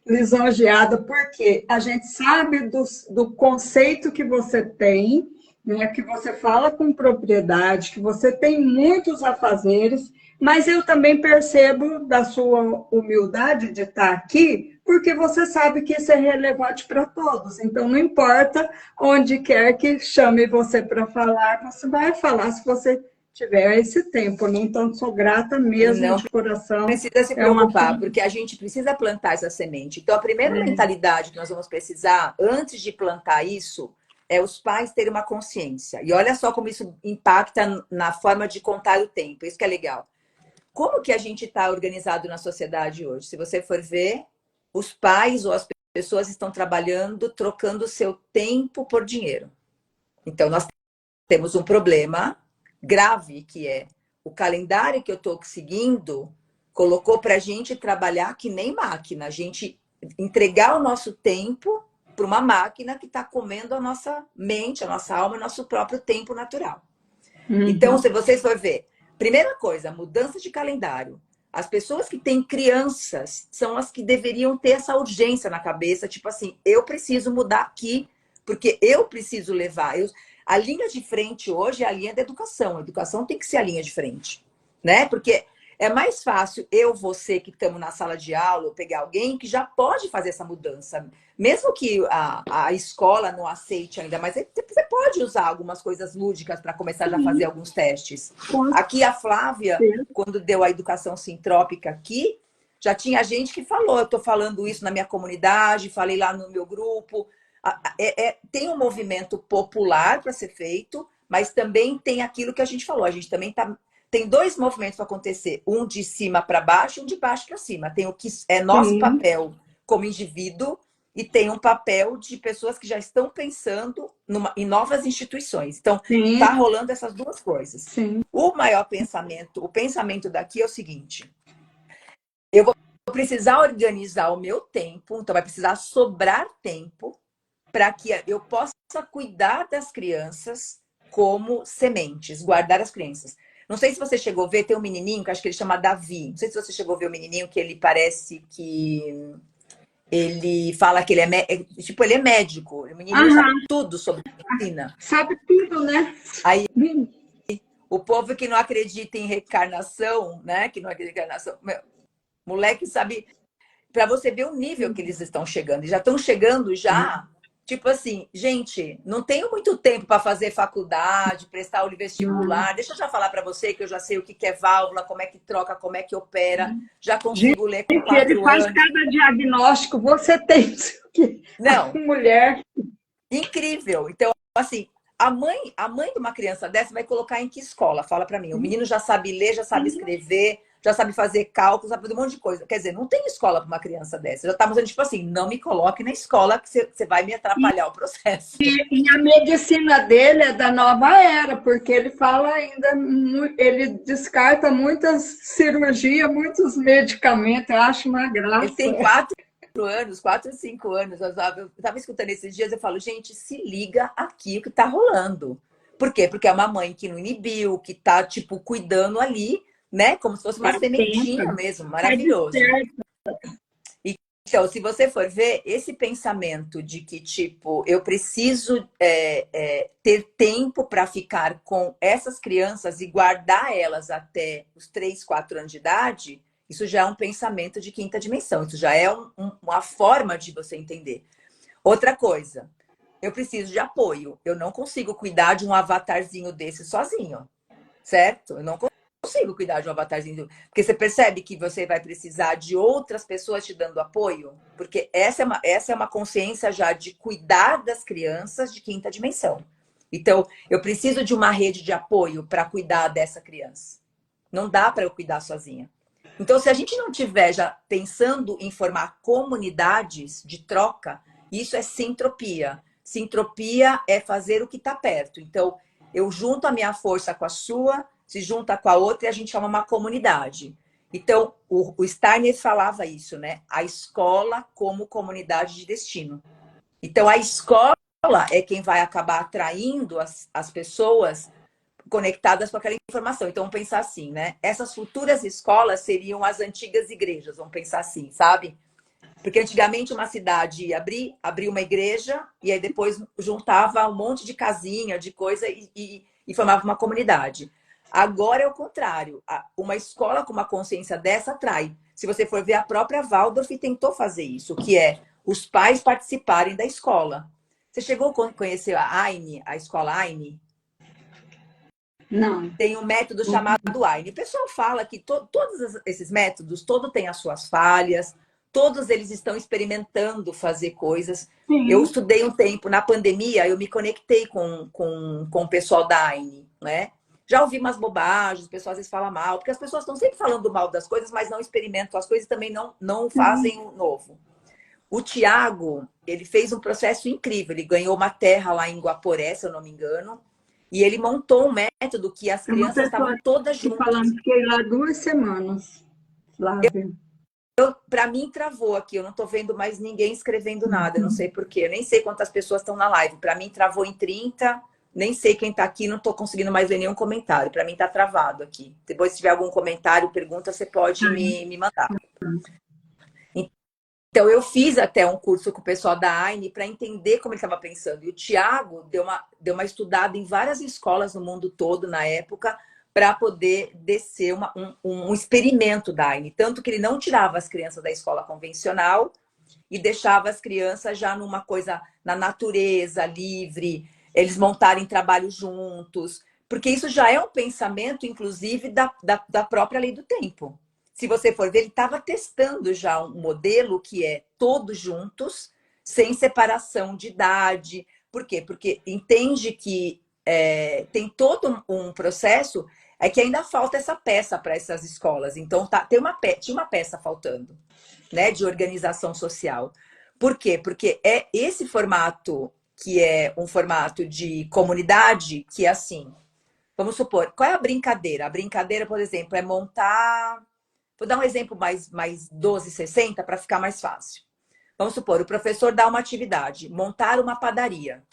lisonjeada, porque a gente sabe do conceito que você tem, né, que você fala com propriedade, que você tem muitos afazeres, mas eu também percebo da sua humildade de estar aqui, porque você sabe que isso é relevante para todos. Então, não importa onde quer que chame você para falar, você vai falar se você tiver esse tempo. Né? Então, sou grata mesmo Não de coração. precisa se É uma preocupar, porque a gente precisa plantar essa semente. Então, a primeira é, mentalidade que nós vamos precisar, antes de plantar isso, é os pais terem uma consciência. E olha só como isso impacta na forma de contar o tempo. Isso que é legal. Como que a gente está organizado na sociedade hoje? Se você for ver, os pais ou as pessoas estão trabalhando, trocando o seu tempo por dinheiro. Então, nós temos um problema grave, que é o calendário que eu estou seguindo colocou para a gente trabalhar que nem máquina, a gente entregar o nosso tempo para uma máquina que está comendo a nossa mente, a nossa alma, o nosso próprio tempo natural. Então, uhum. se vocês for ver, primeira coisa, mudança de calendário. As pessoas que têm crianças são as que deveriam ter essa urgência na cabeça, tipo assim, eu preciso mudar aqui, porque eu preciso levar. A linha de frente hoje é a linha da educação. A educação tem que ser a linha de frente, né? Porque é mais fácil eu, você que estamos na sala de aula, ou pegar alguém que já pode fazer essa mudança. Mesmo que a escola não aceite ainda, mas você pode usar algumas coisas lúdicas para começar já a fazer alguns testes. Com Aqui a Flávia, certeza. quando deu a educação sintrópica aqui, já tinha gente que falou, eu estou falando isso na minha comunidade, falei lá no meu grupo. Tem um movimento popular para ser feito, mas também tem aquilo que a gente falou. A gente também tem dois movimentos para acontecer, um de cima para baixo e um de baixo para cima. Tem o que é nosso Sim, papel como indivíduo e tem um papel de pessoas que já estão pensando em novas instituições. Então, sim, tá rolando essas duas coisas. sim. O maior pensamento, o pensamento daqui é o seguinte: eu vou precisar organizar o meu tempo, então vai precisar sobrar tempo para que eu possa cuidar das crianças como sementes, guardar as crianças. Não sei se você chegou a ver, tem um menininho que acho que ele chama Davi. Não sei se você chegou a ver o menininho que ele parece que ele fala que ele tipo, ele é médico. O menininho sabe Aham, tudo sobre medicina. sabe tudo, né? Aí Hum, o povo que não acredita em reencarnação, né? Que não acredita em reencarnação, meu, moleque sabe. para você ver o nível que eles estão chegando. E já estão chegando já, tipo assim, gente, não tenho muito tempo para fazer faculdade, prestar o vestibular. Deixa eu já falar para você que eu já sei o que é válvula, como é que troca, como é que opera. Já Gente, consigo ler com ele 4 faz anos. cada diagnóstico, você tem a Não, mulher. incrível. Então, assim, a mãe de uma criança dessa vai colocar em que escola? Fala para mim. O menino já sabe ler, já sabe escrever, já sabe fazer cálculos, sabe fazer um monte de coisa. Quer dizer, não tem escola para uma criança dessa. Já estamos dizendo, tipo assim, não me coloque na escola que você vai me atrapalhar o processo. E a medicina dele é da nova era, porque ele fala ainda, ele descarta muitas cirurgias, muitos medicamentos, eu acho uma Ele graça. tem 4 anos, 4 ou 5 anos. Eu estava escutando esses dias, eu falo, gente, se liga aqui o que está rolando. Por quê? Porque é uma mãe que não inibiu, que está, tipo, cuidando ali, né? Como se fosse uma sementinha mesmo, maravilhoso. Então, se você for ver esse pensamento de que, tipo, eu preciso ter tempo para ficar com essas crianças e guardar elas até os 3, 4 anos de idade, isso já é um pensamento de quinta dimensão. Isso já é uma forma de você entender. Outra coisa, eu preciso de apoio. Eu não consigo cuidar de um avatarzinho desse sozinho, certo? Eu não consigo cuidar de um avatarzinho. Porque você percebe que você vai precisar de outras pessoas te dando apoio? Porque essa é uma consciência já de cuidar das crianças de quinta dimensão. Então, eu preciso de uma rede de apoio para cuidar dessa criança. Não dá para eu cuidar sozinha. Então, se a gente não tiver já pensando em formar comunidades de troca, isso é sintropia. Sintropia é fazer o que está perto. Então, eu junto a minha força com a sua, se junta com a outra e a gente chama uma comunidade. Então, o Steiner falava isso, né? A escola como comunidade de destino. Então, a escola é quem vai acabar atraindo as pessoas conectadas com aquela informação. Então, vamos pensar assim, né? Essas futuras escolas seriam as antigas igrejas, vamos pensar assim, sabe? Porque antigamente uma cidade ia abrir uma igreja e aí depois juntava um monte de casinha, de coisa e formava uma comunidade. Agora é o contrário. Uma escola com uma consciência dessa atrai. Se você for ver, a própria Waldorf tentou fazer isso, que é os pais participarem da escola. Você chegou a conhecer a AINE, a escola AINE? Não. Tem um método chamado AINE. O pessoal fala que todos esses métodos, todo tem as suas falhas, todos eles estão experimentando fazer coisas. Sim. Eu estudei um tempo, na pandemia, eu me conectei com o pessoal da AINE, né? Já ouvi umas bobagens, o pessoal às vezes fala mal, porque as pessoas estão sempre falando mal das coisas, mas não experimentam as coisas e também não fazem o novo. O Tiago, ele fez um processo incrível, ele ganhou uma terra lá em Guaporé, se eu não me engano, e ele montou um método que as crianças estavam todas juntas. Falando que fiquei lá 2 semanas, Flávia. Para mim, travou aqui. Eu não estou vendo mais ninguém escrevendo nada. Eu não sei porquê. Eu nem sei quantas pessoas estão na live. Para mim, travou em 30. Nem sei quem está aqui. Não estou conseguindo mais ver nenhum comentário. Para mim, está travado aqui. Depois, se tiver algum comentário, pergunta, você pode me mandar. Então, eu fiz até um curso com o pessoal da AINE para entender como ele estava pensando. E o Tiago deu uma estudada em várias escolas no mundo todo, na época, para poder descer um experimento da AINE. Tanto que ele não tirava as crianças da escola convencional e deixava as crianças já numa coisa na natureza, livre, eles montarem trabalho juntos. Porque isso já é um pensamento, inclusive, da própria lei do tempo. Se você for ver, ele estava testando já um modelo que é todos juntos, sem separação de idade. Por quê? Porque entende que tem todo um processo, é que ainda falta essa peça para essas escolas. Então, tinha uma peça faltando, né, de organização social. Por quê? Porque é esse formato que é um formato de comunidade que é assim. Vamos supor, qual é a brincadeira? A brincadeira, por exemplo, é montar... Vou dar um exemplo mais 1260 para ficar mais fácil. Vamos supor, o professor dá uma atividade, montar uma padaria.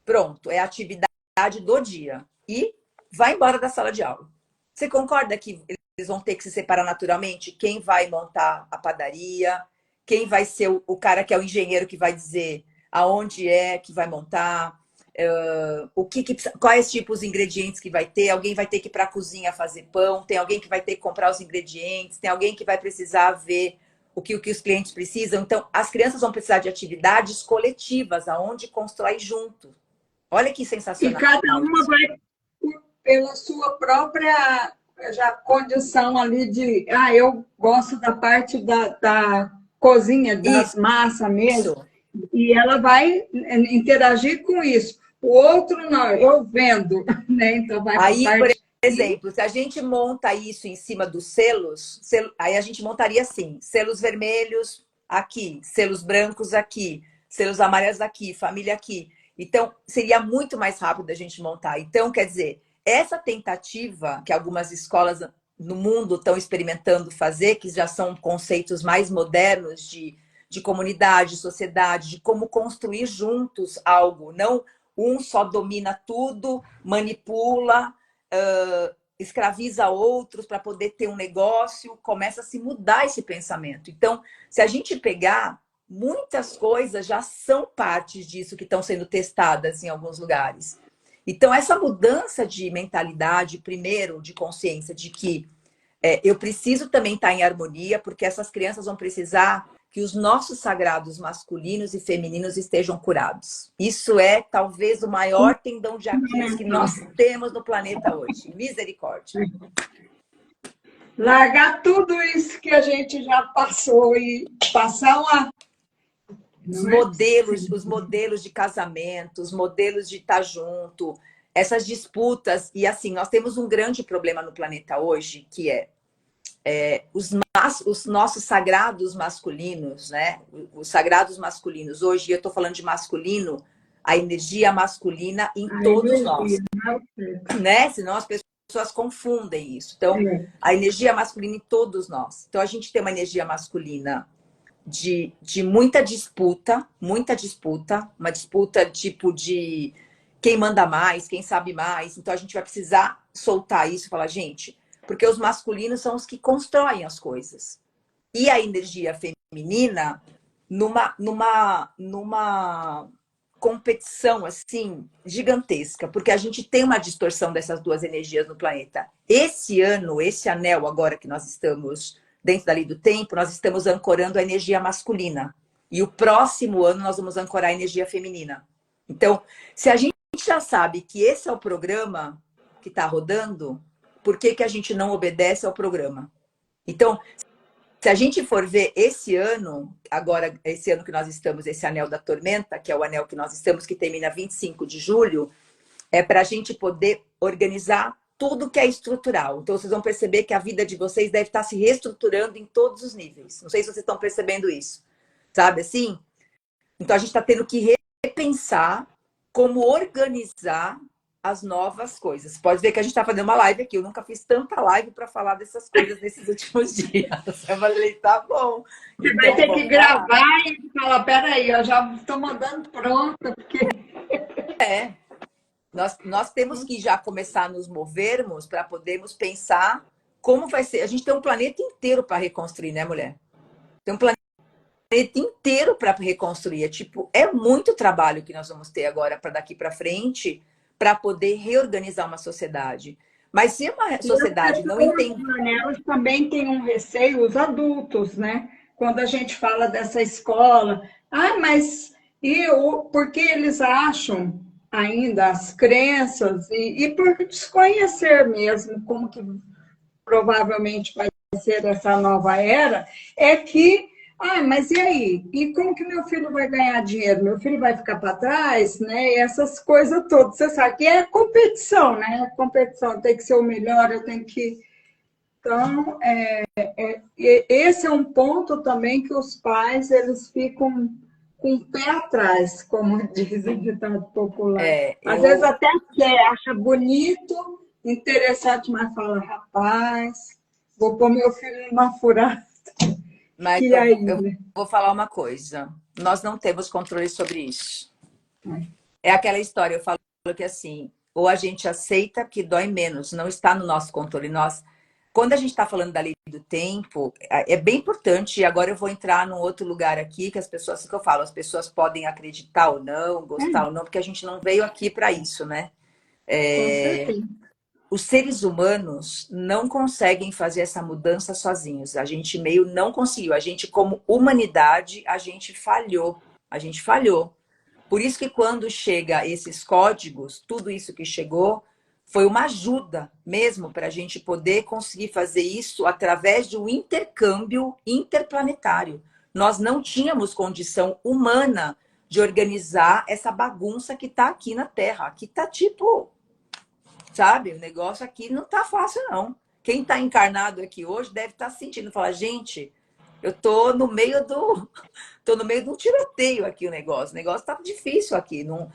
Pronto, é a atividade do dia. E vai embora da sala de aula. Você concorda que eles vão ter que se separar naturalmente? Quem vai montar a padaria? Quem vai ser o cara que é o engenheiro que vai dizer aonde é que vai montar? Quais tipos de ingredientes que vai ter? Alguém vai ter que ir para a cozinha fazer pão, tem alguém que vai ter que comprar os ingredientes, tem alguém que vai precisar ver o que os clientes precisam. Então, as crianças vão precisar de atividades coletivas, aonde constrói junto. Olha que E sensacional cada uma isso. vai pela sua própria já condição ali de, eu gosto da parte da cozinha, das massas mesmo, Isso. e ela vai interagir com isso. O outro não, eu vendo, né? Então vai para a Aí, por parte. exemplo, se a gente monta isso em cima dos selos, aí a gente montaria assim: selos vermelhos aqui, selos brancos aqui, selos amarelos aqui, família aqui. Então, seria muito mais rápido a gente montar. Então, quer dizer, essa tentativa que algumas escolas no mundo estão experimentando fazer, que já são conceitos mais modernos de comunidade, sociedade, de como construir juntos algo, não um só domina tudo, manipula, escraviza outros para poder ter um negócio, começa a se mudar esse pensamento. Então, se a gente pegar, muitas coisas já são partes disso que estão sendo testadas em alguns lugares. Então, essa mudança de mentalidade, primeiro, de consciência de que eu preciso também estar em harmonia, porque essas crianças vão precisar que os nossos sagrados masculinos e femininos estejam curados. Isso é talvez o maior tendão de Aquiles que nós temos no planeta hoje. Misericórdia. Largar tudo isso que a gente já passou e passar uma. Os modelos de casamento, os modelos de estar junto, essas disputas. E assim, nós temos um grande problema no planeta hoje, que é os nossos sagrados masculinos, né? Os sagrados masculinos. Hoje eu estou falando de masculino, a energia masculina em A todos nós, energia, né? Senão as pessoas confundem isso. Então, a energia masculina em todos nós. Então, a gente tem uma energia masculina de muita disputa, uma disputa tipo de quem manda mais, quem sabe mais. Então, a gente vai precisar soltar isso e falar, gente, porque os masculinos são os que constroem as coisas. E a energia feminina, numa competição assim gigantesca, porque a gente tem uma distorção dessas duas energias no planeta. Esse ano, esse anel agora que nós estamos dentro da lei do tempo, nós estamos ancorando a energia masculina. E o próximo ano nós vamos ancorar a energia feminina. Então, se a gente já sabe que esse é o programa que está rodando, por que, que a gente não obedece ao programa? Então, se a gente for ver esse ano, agora, esse ano que nós estamos, esse anel da tormenta, que é o anel que nós estamos, que termina 25 de julho, é para a gente poder organizar tudo que é estrutural. Então, vocês vão perceber que a vida de vocês deve estar se reestruturando em todos os níveis. Não sei se vocês estão percebendo isso. Sabe assim? Então, a gente está tendo que repensar como organizar as novas coisas. Pode ver que a gente está fazendo uma live aqui. Eu nunca fiz tanta live para falar dessas coisas nesses últimos dias. Eu falei, tá bom. Você Então, vai ter que vamos gravar falar. e falar, peraí, eu já estou mandando pronta, porque. Nós temos que já começar a nos movermos para podermos pensar como vai ser. A gente tem um planeta inteiro para reconstruir, né, mulher? Tem um planeta inteiro para reconstruir. É muito trabalho que nós vamos ter agora para daqui para frente para poder reorganizar uma sociedade. Mas se uma E as sociedade não pessoas, entende. né, elas também têm um receio, os adultos, né? Quando a gente fala dessa escola, mas porque eles acham ainda as crenças, e por desconhecer mesmo como que provavelmente vai ser essa nova era, é que, mas e aí? E como que meu filho vai ganhar dinheiro? Meu filho vai ficar para trás, né? E essas coisas todas. Você sabe que é competição, né? Competição, tem que ser o melhor, eu tenho que. Então, esse é um ponto também que os pais eles ficam com o pé atrás, como diz o ditado popular. Às vezes Eu até quer, acha bonito, interessante, mas fala, rapaz, vou pôr meu filho numa furada. Mas E eu aí? vou falar uma coisa. Nós não temos controle sobre isso. É aquela história, eu falo que assim, ou a gente aceita que dói menos, não está no nosso controle. Quando a gente está falando da lei do tempo, é bem importante, e agora eu vou entrar num outro lugar aqui, que que eu falo, as pessoas podem acreditar ou não, gostar ou não, porque a gente não veio aqui para isso, né? Com certeza. os seres humanos não conseguem fazer essa mudança sozinhos. A gente meio não conseguiu. A gente, como humanidade, a gente falhou. A gente falhou. Por isso que quando chega esses códigos, tudo isso que chegou, foi uma ajuda mesmo para a gente poder conseguir fazer isso através de um intercâmbio interplanetário. Nós não tínhamos condição humana de organizar essa bagunça que está aqui na Terra. Aqui está tipo, sabe? O negócio aqui não está fácil, não. Quem está encarnado aqui hoje deve estar sentindo, falar, gente, eu tô no meio do, tô no meio de um tiroteio aqui o negócio tá difícil aqui, não.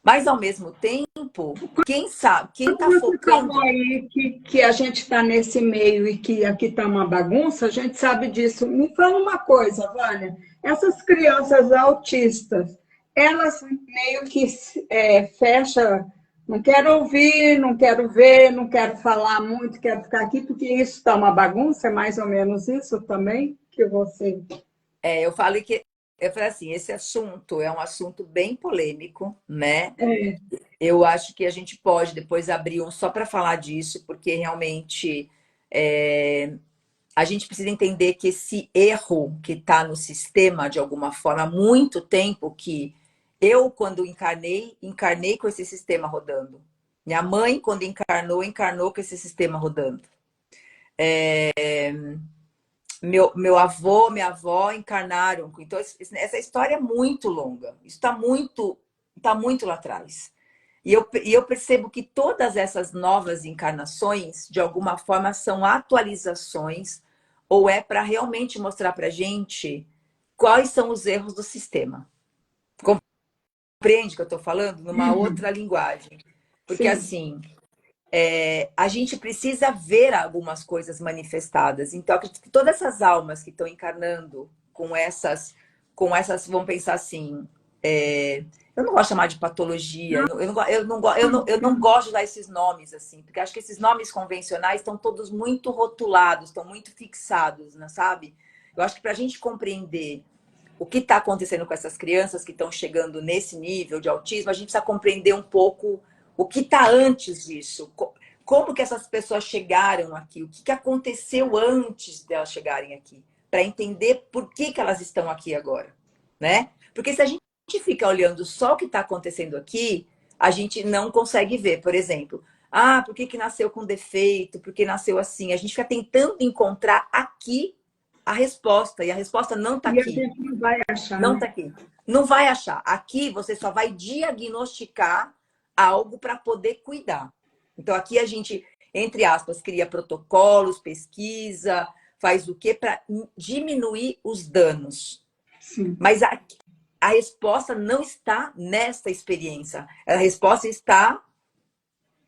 Mas ao mesmo tempo, quem sabe, quem está Você falou focando. aí que a gente está nesse meio e que aqui está uma bagunça, a gente sabe disso. Me fala uma coisa, Vânia. Essas crianças autistas, elas meio que fecham, não quero ouvir, não quero ver, não quero falar muito, quero ficar aqui, porque isso está uma bagunça, é mais ou menos isso também que você... Eu falei assim, esse assunto é um assunto bem polêmico, né? É, Eu acho que a gente pode depois abrir um só para falar disso, porque realmente a gente precisa entender que esse erro que está no sistema, de alguma forma, há muito tempo que eu, quando encarnei com esse sistema rodando. Minha mãe, quando encarnou com esse sistema rodando. Meu avô, minha avó encarnaram. Então, essa história é muito longa. Isso tá muito lá atrás. E eu percebo que todas essas novas encarnações, de alguma forma, são atualizações ou é para realmente mostrar para a gente quais são os erros do sistema. Compreende o que eu estou falando? Numa uhum, outra linguagem. Porque, sim. assim, a gente precisa ver algumas coisas manifestadas. Então, acredito que todas essas almas que estão encarnando com essas, vamos pensar assim, eu não gosto de chamar de patologia, eu não gosto de dar esses nomes assim, porque acho que esses nomes convencionais estão todos muito rotulados, estão muito fixados, né, sabe? Eu acho que para a gente compreender o que está acontecendo com essas crianças que estão chegando nesse nível de autismo, a gente precisa compreender um pouco o que está antes disso. Como que essas pessoas chegaram aqui? O que aconteceu antes delas chegarem aqui? Para entender por que elas estão aqui agora, né? Porque se a gente fica olhando só o que está acontecendo aqui, a gente não consegue ver, por exemplo, por que nasceu com defeito? Por que nasceu assim? A gente fica tentando encontrar aqui a resposta, e a resposta não está E a aqui. gente não vai achar, Não né? está aqui. Não vai achar. Aqui você só vai diagnosticar algo para poder cuidar. Então aqui a gente, entre aspas, cria protocolos, pesquisa, faz o quê para diminuir os danos. Sim. Mas a resposta não está nessa experiência. A resposta está,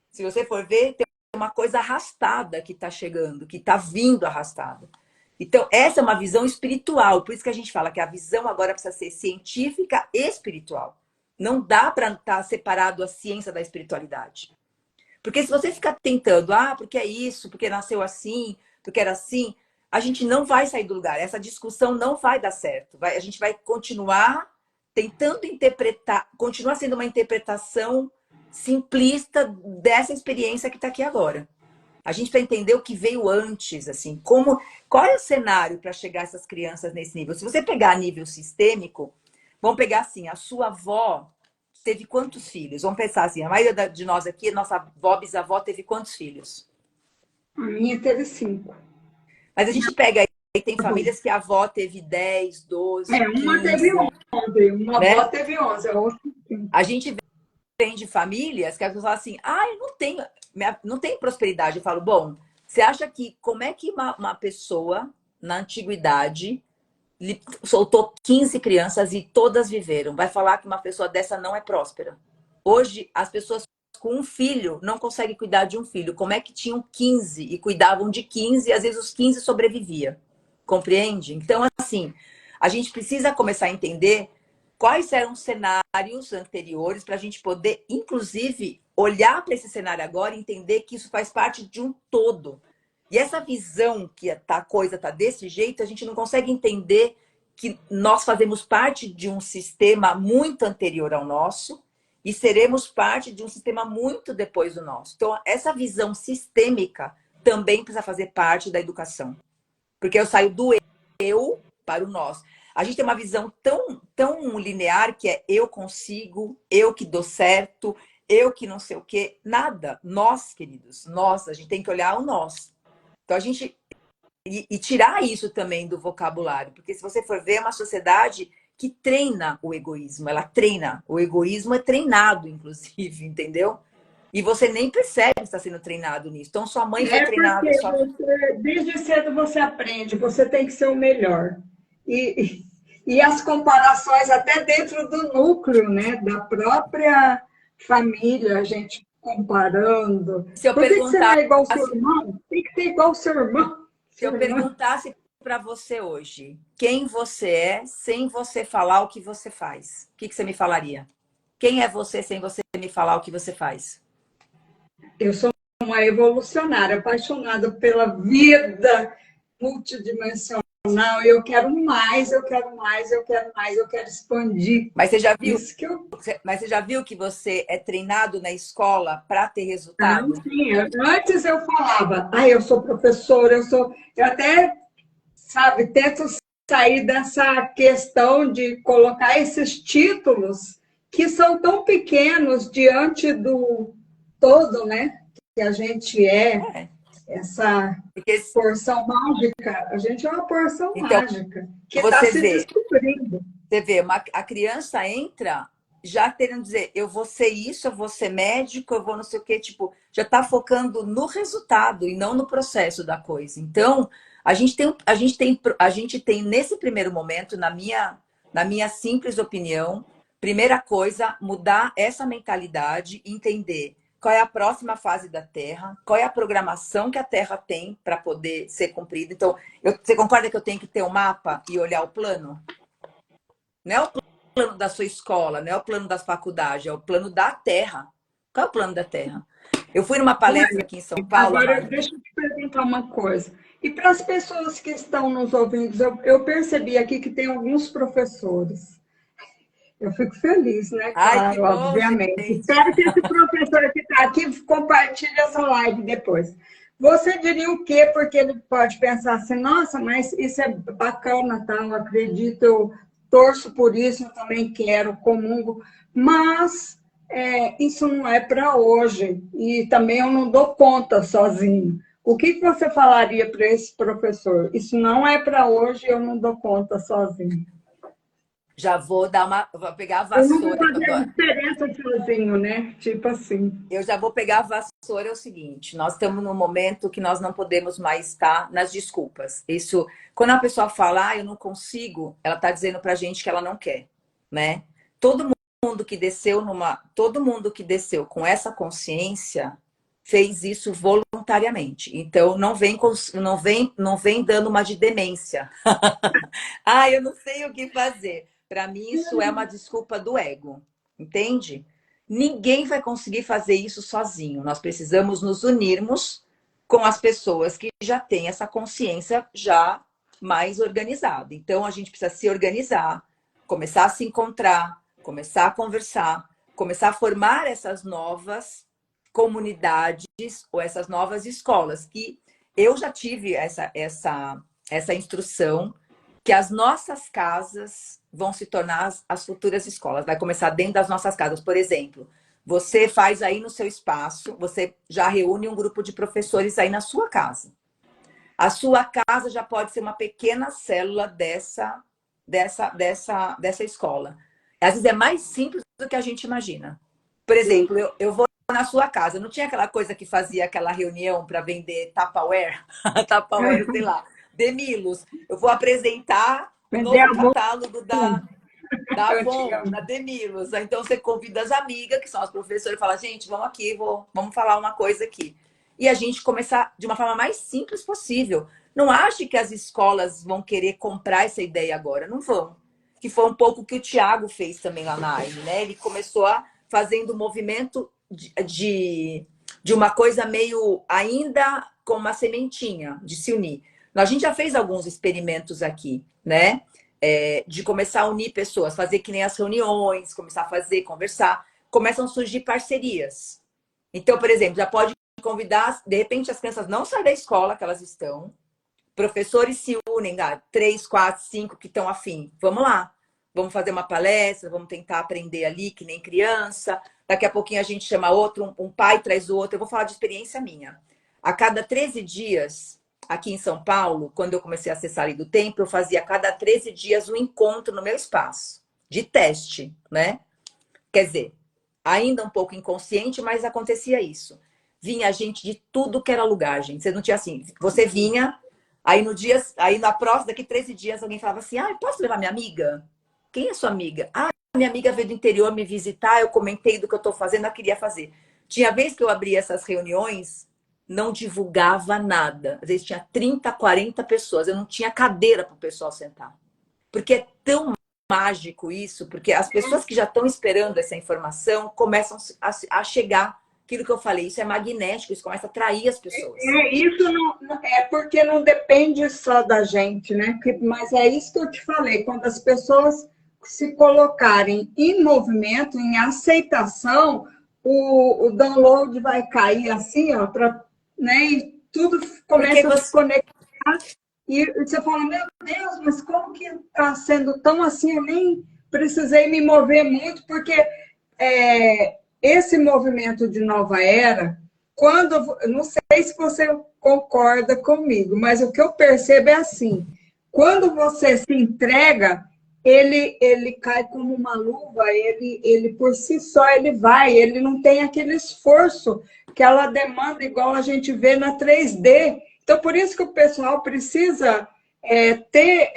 se você for ver, tem uma coisa arrastada que está chegando, que está vindo arrastada. Então, essa é uma visão espiritual. Por isso que a gente fala que a visão agora precisa ser científica e espiritual. Não dá para estar separado a ciência da espiritualidade. Porque se você ficar tentando, porque é isso, porque nasceu assim, porque era assim, a gente não vai sair do lugar. Essa discussão não vai dar certo. A gente vai continuar tentando interpretar, continuar sendo uma interpretação simplista dessa experiência que está aqui agora. A gente precisa entender o que veio antes, assim, qual é o cenário para chegar essas crianças nesse nível? Se você pegar a nível sistêmico, vamos pegar assim, a sua avó teve quantos filhos? Vamos pensar assim, a maioria de nós aqui, nossa avó, bisavó teve quantos filhos? A minha teve 5. Mas a gente pega aí, tem famílias que a avó teve 10, 12, Uma teve 15, 11, uma avó né? teve 11, a outra 5. A gente vem de famílias que as pessoas falam assim, eu não tenho prosperidade. Eu falo, bom, você acha que como é que uma pessoa na antiguidade soltou 15 crianças e todas viveram? Vai falar que uma pessoa dessa não é próspera? Hoje, as pessoas com um filho não conseguem cuidar de um filho. Como é que tinham 15 e cuidavam de 15 e às vezes os 15 sobreviviam? Compreende? Então, assim, a gente precisa começar a entender quais eram os cenários anteriores para a gente poder, inclusive, olhar para esse cenário agora e entender que isso faz parte de um todo. E essa visão que a coisa está desse jeito, a gente não consegue entender que nós fazemos parte de um sistema muito anterior ao nosso e seremos parte de um sistema muito depois do nosso. Então, essa visão sistêmica também precisa fazer parte da educação. Porque eu saio do eu para o nós. A gente tem uma visão tão linear que é eu consigo, eu que dou certo, eu que não sei o quê. Nada. Nós, queridos, nós, a gente tem que olhar o nós. Então, a gente... E tirar isso também do vocabulário. Porque se você for ver, é uma sociedade que treina o egoísmo. Ela treina. O egoísmo é treinado, inclusive, entendeu? E você nem percebe que está sendo treinado nisso. Então, sua mãe foi É treinada. porque você, desde cedo você aprende, você tem que ser o melhor. E, e as comparações até dentro do núcleo, né, da própria família, a gente comparando. Se eu Por que você não perguntasse, é igual ao seu irmão? Tem que ser igual ao seu irmão. se eu Seu irmão. perguntasse para você hoje quem você é, sem você falar o que você faz, o que você me falaria? Quem é você sem você me falar o que você faz? Eu sou uma evolucionária, apaixonada pela vida multidimensional. Eu quero mais, eu quero mais, eu quero mais, eu quero expandir. Mas você já viu? Isso que eu... Mas você já viu que você é treinado na escola para ter Não, resultado? sim. Antes eu falava, eu sou professora, eu até, sabe, tento sair dessa questão de colocar esses títulos que são tão pequenos diante do todo, né? Que a gente é, É. essa Porque, porção mágica, a gente é uma porção então, mágica que está se vê, descobrindo. a criança entra já querendo dizer, eu vou ser isso, eu vou ser médico, eu vou não sei o quê, tipo, já está focando no resultado e não no processo da coisa. Então, a gente tem nesse primeiro momento, na minha simples opinião, primeira coisa, mudar essa mentalidade, entender qual é a próxima fase da Terra, qual é a programação que a Terra tem para poder ser cumprida. Então, você concorda que eu tenho que ter um mapa e olhar o plano? Não é o plano da sua escola, não é o plano das faculdades, é o plano da Terra. Qual é o plano da Terra? Eu fui numa palestra Olha, aqui em São Paulo, agora Magda. deixa eu te perguntar uma coisa. E para as pessoas que estão nos ouvindo, eu percebi aqui que tem alguns professores. Eu fico feliz, né? Ai, que Claro, bom, obviamente. gente. Espero que esse professor que está aqui compartilhe essa live depois. Você diria o quê? Porque ele pode pensar assim, nossa, mas isso é bacana, tá? Eu acredito, eu torço por isso, eu também quero, comungo, mas isso não é para hoje. E também eu não dou conta sozinho. O que você falaria para esse professor? Isso não é para hoje, eu não dou conta sozinho. Já vou pegar a Eu não vou vassoura. fazer diferença sozinho, né? Tipo assim. Eu já vou pegar a vassoura, é o seguinte, nós estamos num momento que nós não podemos mais estar nas desculpas. Isso, quando a pessoa fala, eu não consigo, ela está dizendo pra gente que ela não quer, né? Todo todo mundo que desceu com essa consciência fez isso voluntariamente. Então não vem dando uma de demência. Eu não sei o que fazer. Para mim isso é uma desculpa do ego, entende? Ninguém vai conseguir fazer isso sozinho. Nós precisamos nos unirmos com as pessoas que já têm essa consciência já mais organizada. Então a gente precisa se organizar, começar a se encontrar, começar a conversar, começar a formar essas novas comunidades ou essas novas escolas que eu já tive essa instrução que as nossas casas vão se tornar as futuras escolas. Vai começar dentro das nossas casas. Por exemplo, você faz aí no seu espaço, você já reúne um grupo de professores aí na sua casa. A sua casa já pode ser uma pequena célula dessa escola. Às vezes é mais simples do que a gente imagina. Por exemplo, eu vou na sua casa. Não tinha aquela coisa que fazia aquela reunião para vender Tupperware? Tupperware, sei lá. Demilos. Eu vou apresentar o Vender novo a mão. catálogo da Avon, da Demilos. Então você convida as amigas, que são as professoras, e fala, gente, vamos aqui, vamos falar uma coisa aqui. E a gente começar de uma forma mais simples possível. Não ache que as escolas vão querer comprar essa ideia agora. Não vão. Que foi um pouco o que o Tiago fez também lá na AIME, né? Ele começou fazendo um movimento de uma coisa meio ainda com uma sementinha de se unir. A gente já fez alguns experimentos aqui, né? De começar a unir pessoas, fazer que nem as reuniões, começar a fazer, conversar. começam a surgir parcerias. Então, por exemplo, já pode convidar, de repente as crianças não saem da escola que elas estão, professores se unem, 3, 4, 5 que estão afim. Vamos lá, vamos fazer uma palestra, vamos tentar aprender ali, que nem criança. Daqui a pouquinho a gente chama outro, um pai traz o outro. Eu vou falar de experiência minha. A cada 13 dias, aqui em São Paulo, quando eu comecei a acessar ali do tempo, eu fazia a cada 13 dias um encontro no meu espaço, de teste, né? Quer dizer, ainda um pouco inconsciente, mas acontecia isso. Vinha gente de tudo que era lugar, gente. Você não tinha assim, você vinha, aí no dia, aí na próxima, daqui 13 dias, alguém falava assim: ah, posso levar minha amiga? Quem é sua amiga? Ah, minha amiga veio do interior me visitar, eu comentei do que eu tô fazendo, ela queria fazer. Tinha vez que eu abria essas reuniões, não divulgava nada. Às vezes tinha 30, 40 pessoas, eu não tinha cadeira para o pessoal sentar. Porque é tão mágico isso, porque as pessoas que já estão esperando essa informação começam a chegar. Aquilo que eu falei, isso é magnético, isso começa a atrair as pessoas. Isso é porque não depende só da gente, né? Mas é isso que eu te falei, quando as pessoas se colocarem em movimento, em aceitação, o download vai cair assim, ó, né? E tudo Porque começa a se você, conectar. E você fala, meu Deus, mas como que está sendo tão assim? Eu nem precisei me mover muito, porque esse movimento de nova era, quando, não sei se você concorda comigo, mas o que eu percebo é assim, quando você se entrega, ele cai como uma luva, ele por si só ele vai, ele não tem aquele esforço que ela demanda, igual a gente vê na 3D. Então, por isso que o pessoal precisa ter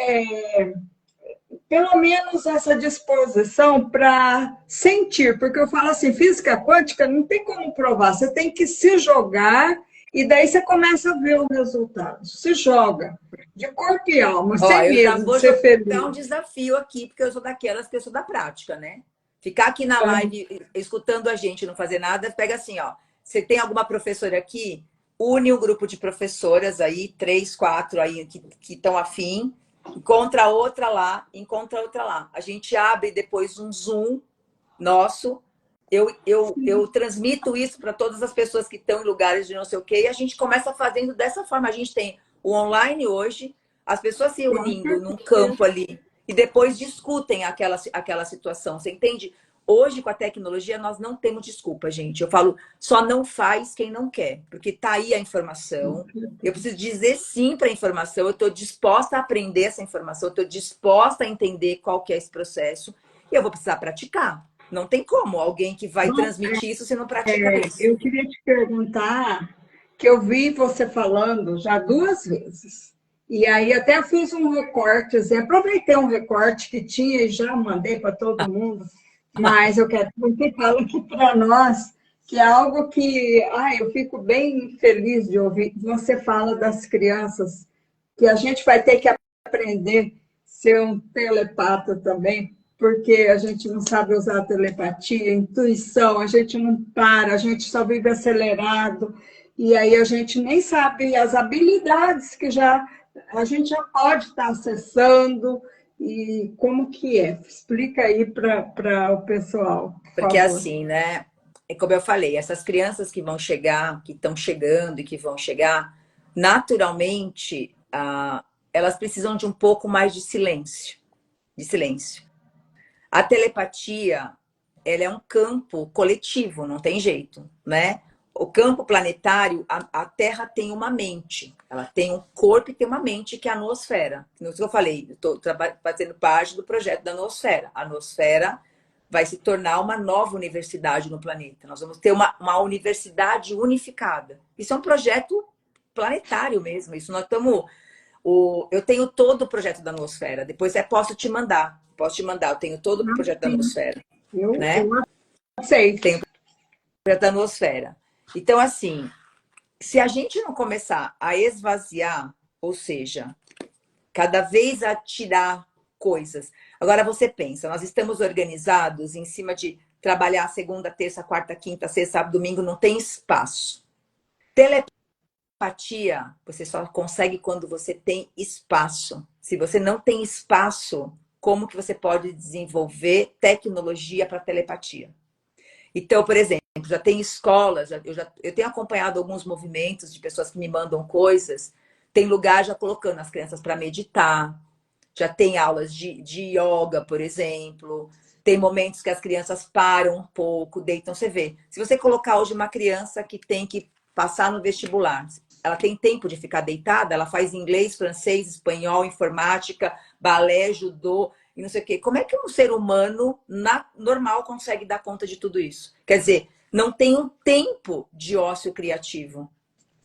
pelo menos essa disposição para sentir, porque eu falo assim, física quântica não tem como provar, você tem que se jogar e daí você começa a ver o resultado. Se joga, de corpo e alma, ó, sem eu já medo de vou ser jogar um feliz. desafio aqui, porque eu sou daquelas que eu sou da prática, né? Ficar aqui na live escutando a gente, não fazer nada, pega assim, ó. Você tem alguma professora aqui? Une um grupo de professoras aí, 3, 4 aí que estão afim, encontra outra lá. A gente abre depois um Zoom nosso. Eu transmito isso para todas as pessoas que estão em lugares de não sei o quê, e a gente começa fazendo dessa forma. A gente tem o online hoje, as pessoas se unindo num campo ali e depois discutem aquela situação. Você entende? Hoje, com a tecnologia, nós não temos desculpa, gente. Eu falo, só não faz quem não quer, porque tá aí a informação. Eu preciso dizer sim para a informação, eu estou disposta a aprender essa informação, eu estou disposta a entender qual que é esse processo, e eu vou precisar praticar. Não tem como alguém que vai transmitir isso se não pratica isso. Eu queria te perguntar, que eu vi você falando já 2 vezes. E aí até fiz um recorte, assim, aproveitei um recorte que tinha e já mandei para todo mundo, mas eu quero que você fale aqui para nós, que é algo que eu fico bem feliz de ouvir. Você fala das crianças, que a gente vai ter que aprender a ser um telepata também, porque a gente não sabe usar a telepatia, a intuição, a gente não para, a gente só vive acelerado, e aí a gente nem sabe as habilidades que a gente já pode estar acessando, e como que é? Explica aí para o pessoal, por Porque favor. assim, né? É como eu falei, essas crianças que vão chegar, que estão chegando e que vão chegar, naturalmente, elas precisam de um pouco mais de silêncio. De silêncio. A telepatia, ela é um campo coletivo, não tem jeito, né? O campo planetário, a Terra tem uma mente. Ela tem um corpo e tem uma mente, que é a noosfera. No que eu falei, eu estou fazendo parte do projeto da noosfera. A noosfera vai se tornar uma nova universidade no planeta. Nós vamos ter uma universidade unificada. Isso é um projeto planetário mesmo. Isso nós estamos. Eu tenho todo o projeto da noosfera. Depois posso te mandar. Posso te mandar. Eu tenho todo o projeto da Sim, noosfera, eu né? aceito. Tenho o projeto da noosfera. Então, assim, se a gente não começar a esvaziar, ou seja, cada vez a tirar coisas. Agora você pensa, nós estamos organizados em cima de trabalhar segunda, terça, quarta, quinta, sexta, sábado, domingo, não tem espaço. Telepatia, você só consegue quando você tem espaço. Se você não tem espaço, como que você pode desenvolver tecnologia para telepatia? Então, por exemplo, já tem escolas, eu tenho acompanhado alguns movimentos de pessoas que me mandam coisas, tem lugar já colocando as crianças para meditar, já tem aulas de yoga, por exemplo, tem momentos que as crianças param um pouco, deitam, você vê. Se você colocar hoje uma criança que tem que passar no vestibular, ela tem tempo de ficar deitada, ela faz inglês, francês, espanhol, informática, balé, judô e não sei o quê. Como é que um ser humano normal consegue dar conta de tudo isso? Quer dizer, não tem um tempo de ócio criativo.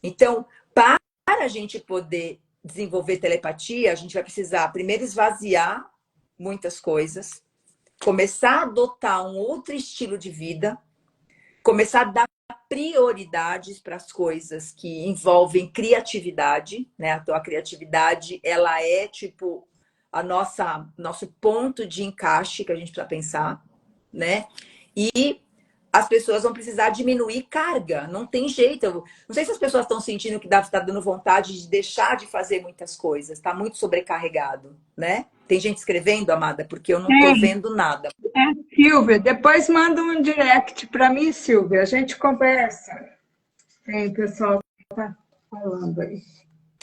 Então, para a gente poder desenvolver telepatia, a gente vai precisar primeiro esvaziar muitas coisas, começar a adotar um outro estilo de vida, começar a dar prioridades para as coisas que envolvem criatividade, né? Então, a criatividade, ela é tipo a nosso ponto de encaixe que a gente precisa pensar, né? E as pessoas vão precisar diminuir carga, não tem jeito. Eu não sei se as pessoas estão sentindo que está dando vontade de deixar de fazer muitas coisas, está muito sobrecarregado, né? Tem gente escrevendo, Amada, porque eu não estou vendo nada. Silvia, depois manda um direct para mim, Silvia, a gente conversa. Tem pessoal que está falando aí.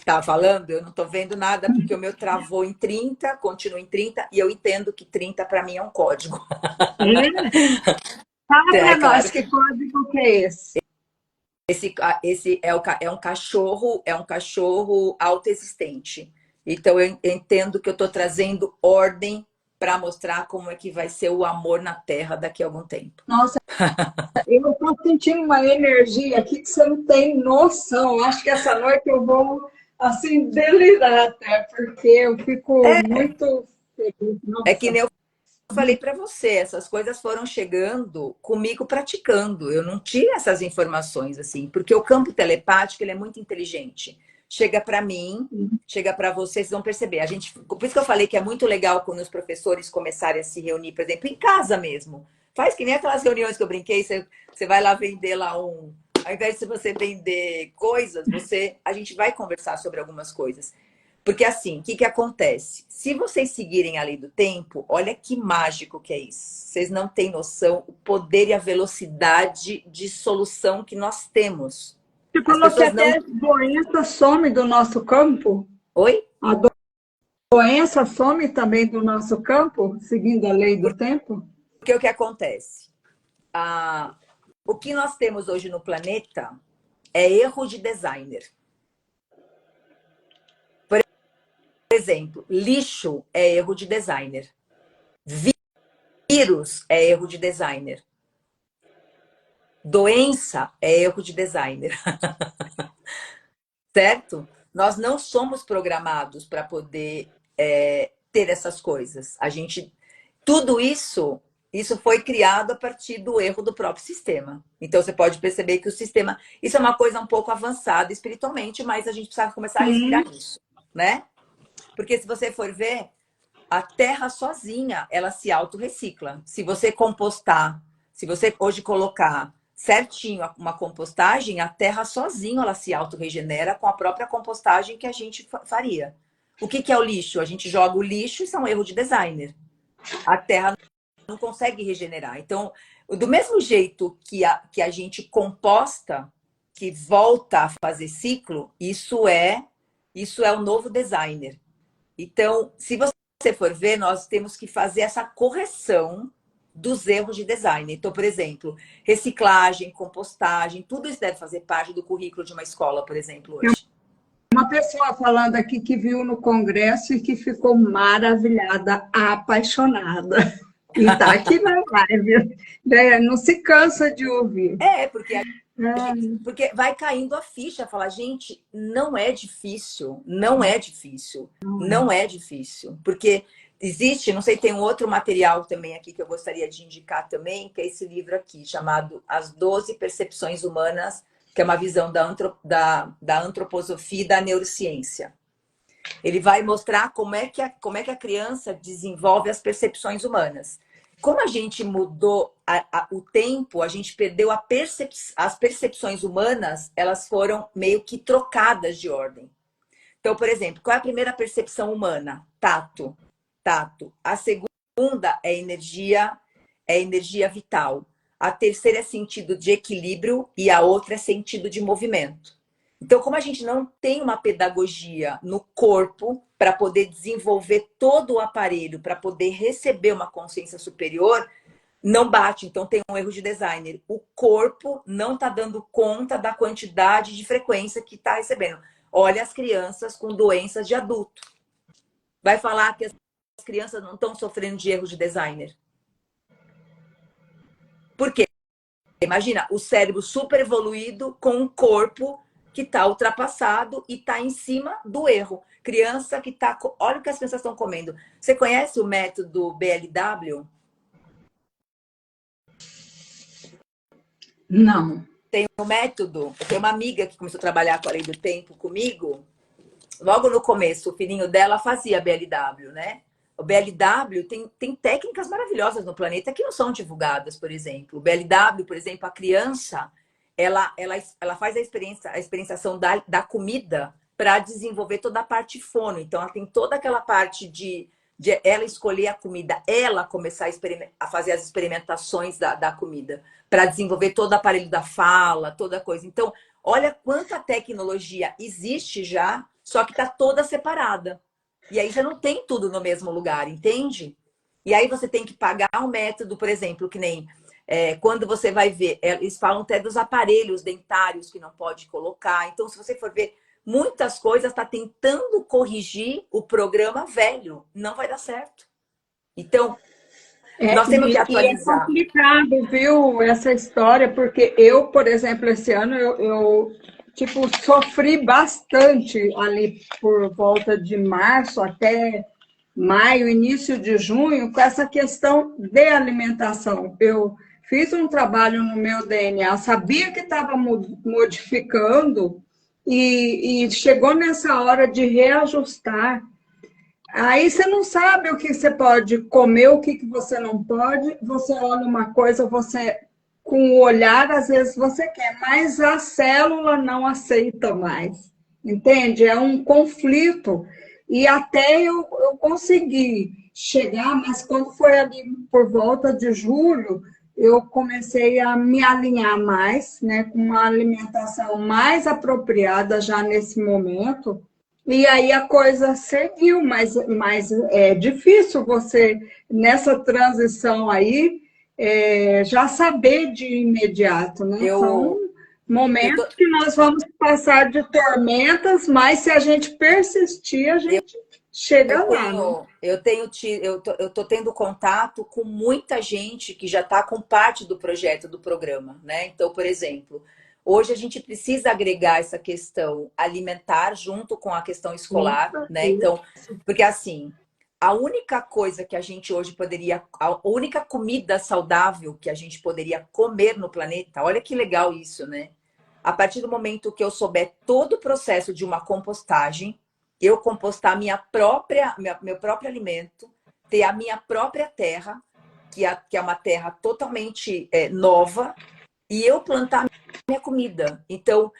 Tá falando? Eu não estou vendo nada porque o meu travou em 30, continua em 30 e eu entendo que 30 para mim é um código. Fala É para nós claro. que código que é esse. Esse é um cachorro autoexistente. Então eu entendo que eu estou trazendo ordem para mostrar como é que vai ser o amor na Terra daqui a algum tempo. Nossa, eu estou sentindo uma energia aqui que você não tem noção. Acho que essa noite eu vou assim delirar até, porque eu fico muito feliz. É que Nossa. nem eu falei para você, essas coisas foram chegando comigo praticando. Eu não tinha essas informações assim, porque o campo telepático ele é muito inteligente. Chega para mim, chega para vocês vão perceber. A gente, por isso que eu falei que é muito legal quando os professores começarem a se reunir, por exemplo, em casa mesmo. Faz que nem aquelas reuniões que eu brinquei, você vai lá vender lá ao invés de você vender coisas, a gente vai conversar sobre algumas coisas. Porque assim, o que acontece? Se vocês seguirem a lei do tempo, olha que mágico que é isso. Vocês não têm noção o poder e a velocidade de solução que nós temos. Você As falou que pessoas até não. doença some do nosso campo? Oi? A doença some também do nosso campo, seguindo a lei do tempo? Porque o que acontece? O que nós temos hoje no planeta é erro de designer. Por exemplo, lixo é erro de designer. Vírus é erro de designer. Doença é erro de designer. Certo? Nós não somos programados para poder ter essas coisas. Tudo isso foi criado a partir do erro do próprio sistema. Então você pode perceber que o sistema, isso é uma coisa um pouco avançada espiritualmente, mas a gente precisa começar a respirar nisso, né? Porque se você for ver, a Terra sozinha, ela se autorrecicla. Se você compostar, se você hoje colocar certinho uma compostagem, a Terra sozinha ela se autorregenera com a própria compostagem que a gente faria. O que é o lixo? A gente joga o lixo, isso é um erro de designer. A Terra não consegue regenerar. Então, do mesmo jeito que a gente composta, que volta a fazer ciclo, isso é o novo designer. Então, se você for ver, nós temos que fazer essa correção dos erros de design. Então, por exemplo, reciclagem, compostagem, tudo isso deve fazer parte do currículo de uma escola, por exemplo, hoje. Uma pessoa falando aqui que viu no congresso e que ficou maravilhada, apaixonada. E está aqui na live. Não se cansa de ouvir. Porque vai caindo a ficha, fala, gente, não é difícil, não é difícil, não é difícil. Porque existe, não sei, tem um outro material também aqui que eu gostaria de indicar também, que é esse livro aqui, chamado As 12 Percepções Humanas, que é uma visão da antroposofia e da neurociência. Ele vai mostrar como é que a criança desenvolve as percepções humanas. Como a gente mudou o tempo, a gente perdeu as percepções humanas, elas foram meio que trocadas de ordem. Então, por exemplo, qual é a primeira percepção humana? Tato. Tato. A segunda é energia vital. a terceira é sentido de equilíbrio e a outra é sentido de movimento. Então, como a gente não tem uma pedagogia no corpo para poder desenvolver todo o aparelho, para poder receber uma consciência superior, não bate. Então, tem um erro de designer. O corpo não está dando conta da quantidade de frequência que está recebendo. Olha as crianças com doenças de adulto. Vai falar que as crianças não estão sofrendo de erro de designer. Por quê? Imagina, o cérebro super evoluído com um corpo que está ultrapassado e está em cima do erro. Criança que está... Olha o que as crianças estão comendo. Você conhece o método BLW? Não. Tem um método. Eu tenho uma amiga que começou a trabalhar com a Lei do Tempo comigo. Logo no começo, o filhinho dela fazia BLW, né? O BLW tem técnicas maravilhosas no planeta que não são divulgadas, por exemplo. O BLW, por exemplo, a criança, ela faz a experienciação da comida para desenvolver toda a parte fono. Então, ela tem toda aquela parte de ela escolher a comida, ela começar a fazer as experimentações da comida, para desenvolver todo o aparelho da fala, toda coisa. Então, olha quanta tecnologia existe já, só que está toda separada. E aí você não tem tudo no mesmo lugar, entende? E aí você tem que pagar um método, por exemplo, que nem quando você vai ver, eles falam até dos aparelhos dentários que não pode colocar. Então, se você for ver, muitas coisas está tentando corrigir o programa velho. Não vai dar certo. Então, nós temos que E é atualizar. complicado, viu, essa história, porque eu, por exemplo, esse ano tipo, sofri bastante ali por volta de março até maio, início de junho, com essa questão de alimentação. Eu fiz um trabalho no meu DNA, sabia que estava modificando e chegou nessa hora de reajustar. Aí você não sabe o que você pode comer, o que você não pode. Você olha uma coisa, você com o olhar, às vezes você quer, mas a célula não aceita mais. Entende? É um conflito. E até eu consegui chegar, mas quando foi ali por volta de julho, eu comecei a me alinhar mais, né, com uma alimentação mais apropriada já nesse momento. E aí a coisa seguiu, mas é difícil você, nessa transição aí, já saber de imediato, né? São Eu, eu, tô, momentos que nós vamos passar de tormentas, mas se a gente persistir, a gente chega lá, né? eu tô tendo contato com muita gente que já está com parte do projeto, do programa, né? Então, por exemplo, hoje a gente precisa agregar essa questão alimentar junto com a questão escolar, né? Então, porque assim, a única coisa que a gente hoje poderia, a única comida saudável que a gente poderia comer no planeta, olha que legal isso, né? A partir do momento que eu souber todo o processo de uma compostagem, eu compostar meu próprio alimento, ter a minha própria terra, que é uma terra totalmente nova, e eu plantar minha comida. Então,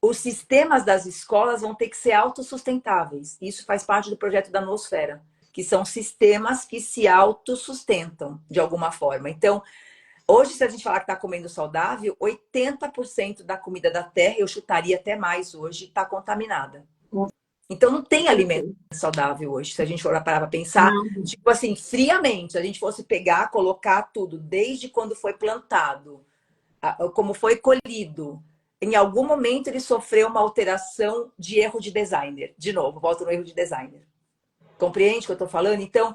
os sistemas das escolas vão ter que ser autossustentáveis. Isso faz parte do projeto da Noosfera, que são sistemas que se autossustentam de alguma forma. Então, hoje, se a gente falar que está comendo saudável, 80% da comida da terra, eu chutaria até mais hoje, está contaminada. Então, não tem alimento saudável hoje, se a gente for parar para pensar, tipo assim, friamente, se a gente fosse pegar, colocar tudo, desde quando foi plantado, como foi colhido, em algum momento ele sofreu uma alteração de erro de designer. De novo, volto no erro de designer. Compreende o que eu estou falando? Então,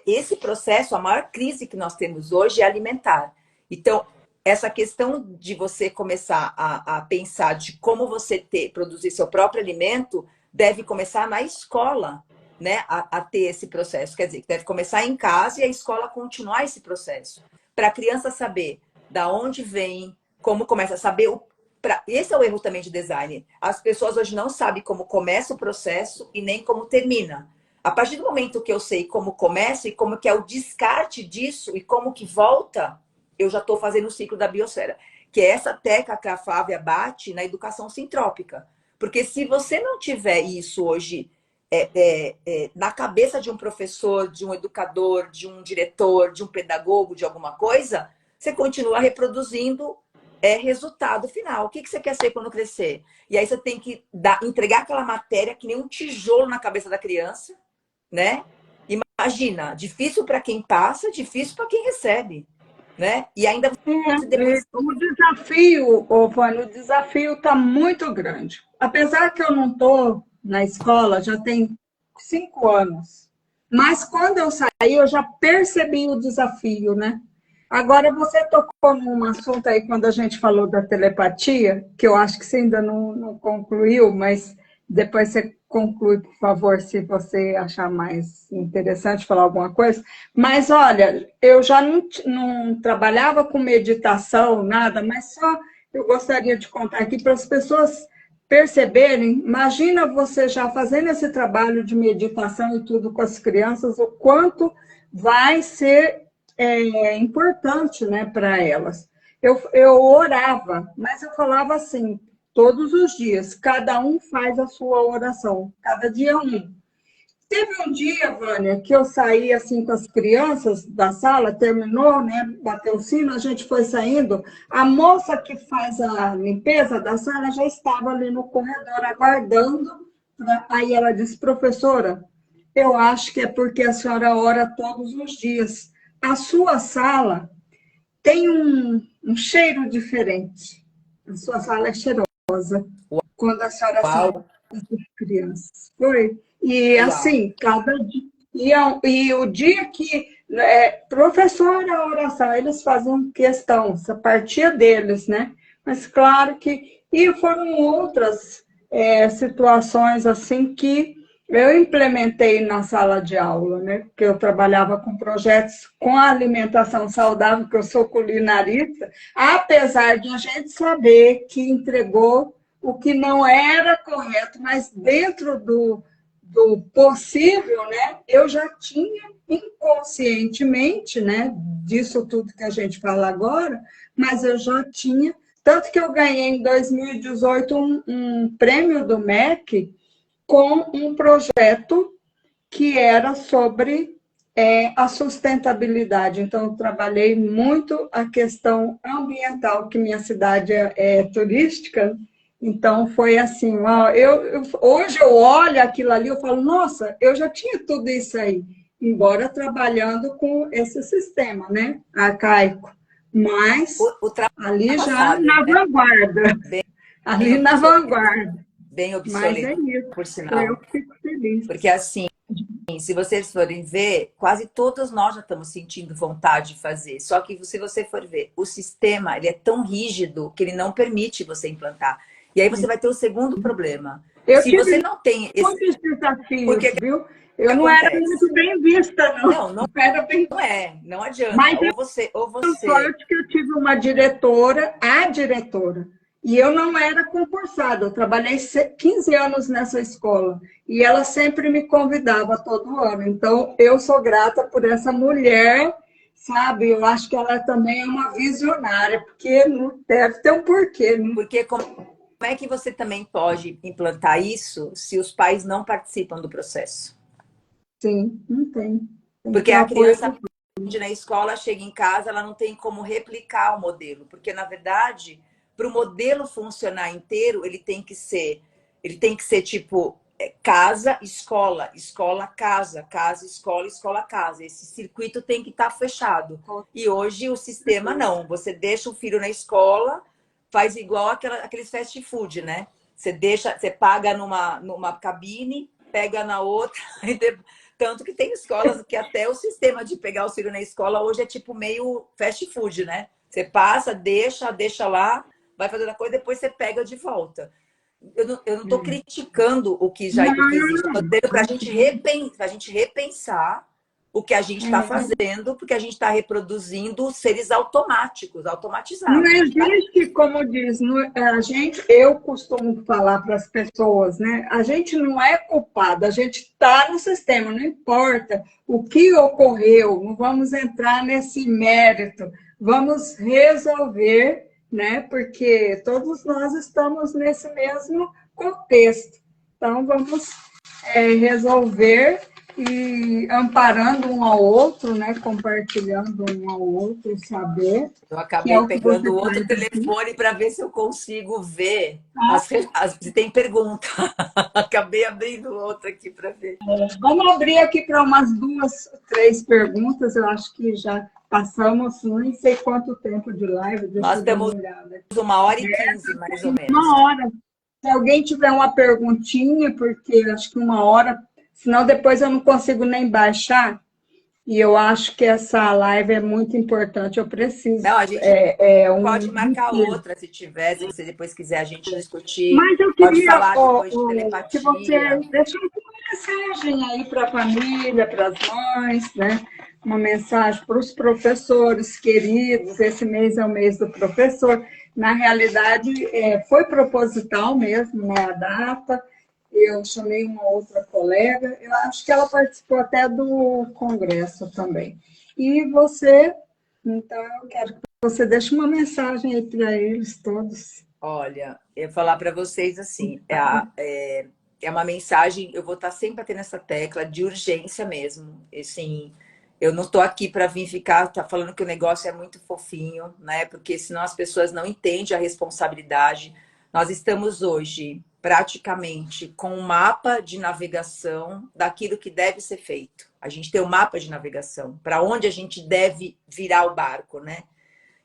esse processo, a maior crise que nós temos hoje é alimentar. Então, essa questão de você começar a pensar de como você produzir seu próprio alimento deve começar na escola, né? A ter esse processo. Quer dizer, deve começar em casa e a escola continuar esse processo. Para a criança saber da onde vem, como começa a saber. Esse é o erro também de design. As pessoas hoje não sabem como começa o processo e nem como termina. A partir do momento que eu sei como começa e como que é o descarte disso e como que volta, eu já estou fazendo o ciclo da biosfera. Que é essa tecla que a Flávia bate na educação sintrópica. Porque se você não tiver isso hoje na cabeça de um professor, de um educador, de um diretor, de um pedagogo, de alguma coisa, você continua reproduzindo resultado final. O que você quer ser quando crescer? E aí você tem que entregar aquela matéria que nem um tijolo na cabeça da criança, né? Imagina, difícil para quem passa, difícil para quem recebe, né? E ainda você depois... O desafio, Vânia, o desafio está muito grande. Apesar que eu não estou na escola, já tem 5 anos. Mas quando eu saí, eu já percebi o desafio, né? Agora, você tocou num assunto aí, quando a gente falou da telepatia, que eu acho que você ainda não concluiu, mas depois você conclui, por favor, se você achar mais interessante falar alguma coisa. Mas, olha, eu já não trabalhava com meditação, nada, mas só eu gostaria de contar aqui para as pessoas perceberem. Imagina você já fazendo esse trabalho de meditação e tudo com as crianças, o quanto vai ser importante, né, para elas. Eu orava, mas eu falava assim, todos os dias, cada um faz a sua oração, cada dia um. Teve um dia, Vânia, que eu saí assim com as crianças da sala, terminou, né? Bateu o sino, a gente foi saindo. A moça que faz a limpeza da sala já estava ali no corredor aguardando. Aí ela disse, professora, eu acho que é porque a senhora ora todos os dias. A sua sala tem um cheiro diferente. A sua sala é cheirosa quando a senhora sai Uau, com as crianças. Foi. E uau. assim, cada dia. E o dia que professora oração, eles faziam questão, essa partia deles, né? Mas claro que. E foram outras situações assim que eu implementei na sala de aula, né? Porque eu trabalhava com projetos com alimentação saudável, que eu sou culinarista, apesar de a gente saber que entregou o que não era correto, mas dentro do possível, né? Eu já tinha inconscientemente, né? Disso tudo que a gente fala agora, mas eu já tinha. Tanto que eu ganhei em 2018 um prêmio do MEC com um projeto que era sobre a sustentabilidade. Então, eu trabalhei muito a questão ambiental, que minha cidade é turística. Então, foi assim, ó, hoje eu olho aquilo ali, eu falo, nossa, eu já tinha tudo isso aí, embora trabalhando com esse sistema, né, arcaico, mas ali já Ultrapassado, na né? vanguarda, Bem ali na obsoleto. vanguarda. Bem Mas é obsoleto, isso, por eu sinal. fico feliz. Porque assim, se vocês forem ver, quase todos nós já estamos sentindo vontade de fazer. Só que se você for ver, o sistema ele é tão rígido que ele não permite você implantar. E aí você vai ter o segundo problema. Eu Se você tive não tem esse... muitos Por desafios, que que viu? Eu não era acontece? muito bem vista, não. Não, Não era bem... não é. Não adianta. Mas Ou eu você... sorte que eu tive uma diretora, a diretora, e eu não era concursada. Eu trabalhei 15 anos nessa escola e ela sempre me convidava todo ano. Então, eu sou grata por essa mulher, sabe? Eu acho que ela também é uma visionária, porque não deve ter um porquê, né? Porque como é que você também pode implantar isso se os pais não participam do processo? Sim, não tem. Tem que Porque ter o a apoio criança do... aprende na escola, chega em casa, ela não tem como replicar o modelo. Porque, na verdade, para o modelo funcionar inteiro, ele tem que ser tipo casa, escola, escola, casa, casa, escola, casa. Esse circuito tem que estar fechado. E hoje o sistema não. Você deixa o filho na escola, faz igual aqueles fast food, né? Você paga numa cabine, pega na outra, tanto que tem escolas que até o sistema de pegar o filho na escola hoje é tipo meio fast food, né? Você passa, deixa lá, vai fazendo a coisa, depois você pega de volta. Eu não estou criticando o que existe, eu estou dizendo para a gente repensar o que a gente está fazendo, porque a gente está reproduzindo seres automáticos, Não automatizados. A gente tá... existe, como diz, a gente, eu costumo falar para as pessoas, né? A gente não é culpado, a gente está no sistema, não importa o que ocorreu, não vamos entrar nesse mérito, vamos resolver, né? Porque todos nós estamos nesse mesmo contexto. Então, vamos resolver e amparando um ao outro, né? Compartilhando um ao outro o saber, Eu que é acabei o que você pegando outro faz aqui. telefone para ver se eu consigo ver se tem pergunta. Acabei abrindo outro aqui para ver. Vamos abrir aqui para umas 2, 3 perguntas. Eu acho que já passamos, não sei quanto tempo de live, deixa Nós eu dar uma estamos olhada. 1h15, mais ou menos. Uma hora. Se alguém tiver uma perguntinha, porque acho que uma hora, senão depois eu não consigo nem baixar. E eu acho que essa live é muito importante. Eu preciso. Não, a gente É pode um marcar retiro. outra se tiver, se você depois quiser a gente discutir. Mas eu Pode queria falar depois de que você telepatia. deixasse uma mensagem aí para a família, para as mães, né? Uma mensagem para os professores queridos. Esse mês é o mês do professor. Na realidade, foi proposital mesmo, né, a data. Eu chamei uma outra colega, eu acho que ela participou até do congresso também. E você, então, eu quero que você deixe uma mensagem aí para eles todos. Olha, eu vou falar para vocês assim, é uma mensagem, eu vou estar sempre batendo essa tecla de urgência mesmo. Assim, eu não estou aqui para vir ficar falando que o negócio é muito fofinho, né? Porque senão as pessoas não entendem a responsabilidade. Nós estamos hoje praticamente com um mapa de navegação daquilo que deve ser feito. A gente tem um mapa de navegação para onde a gente deve virar o barco, né?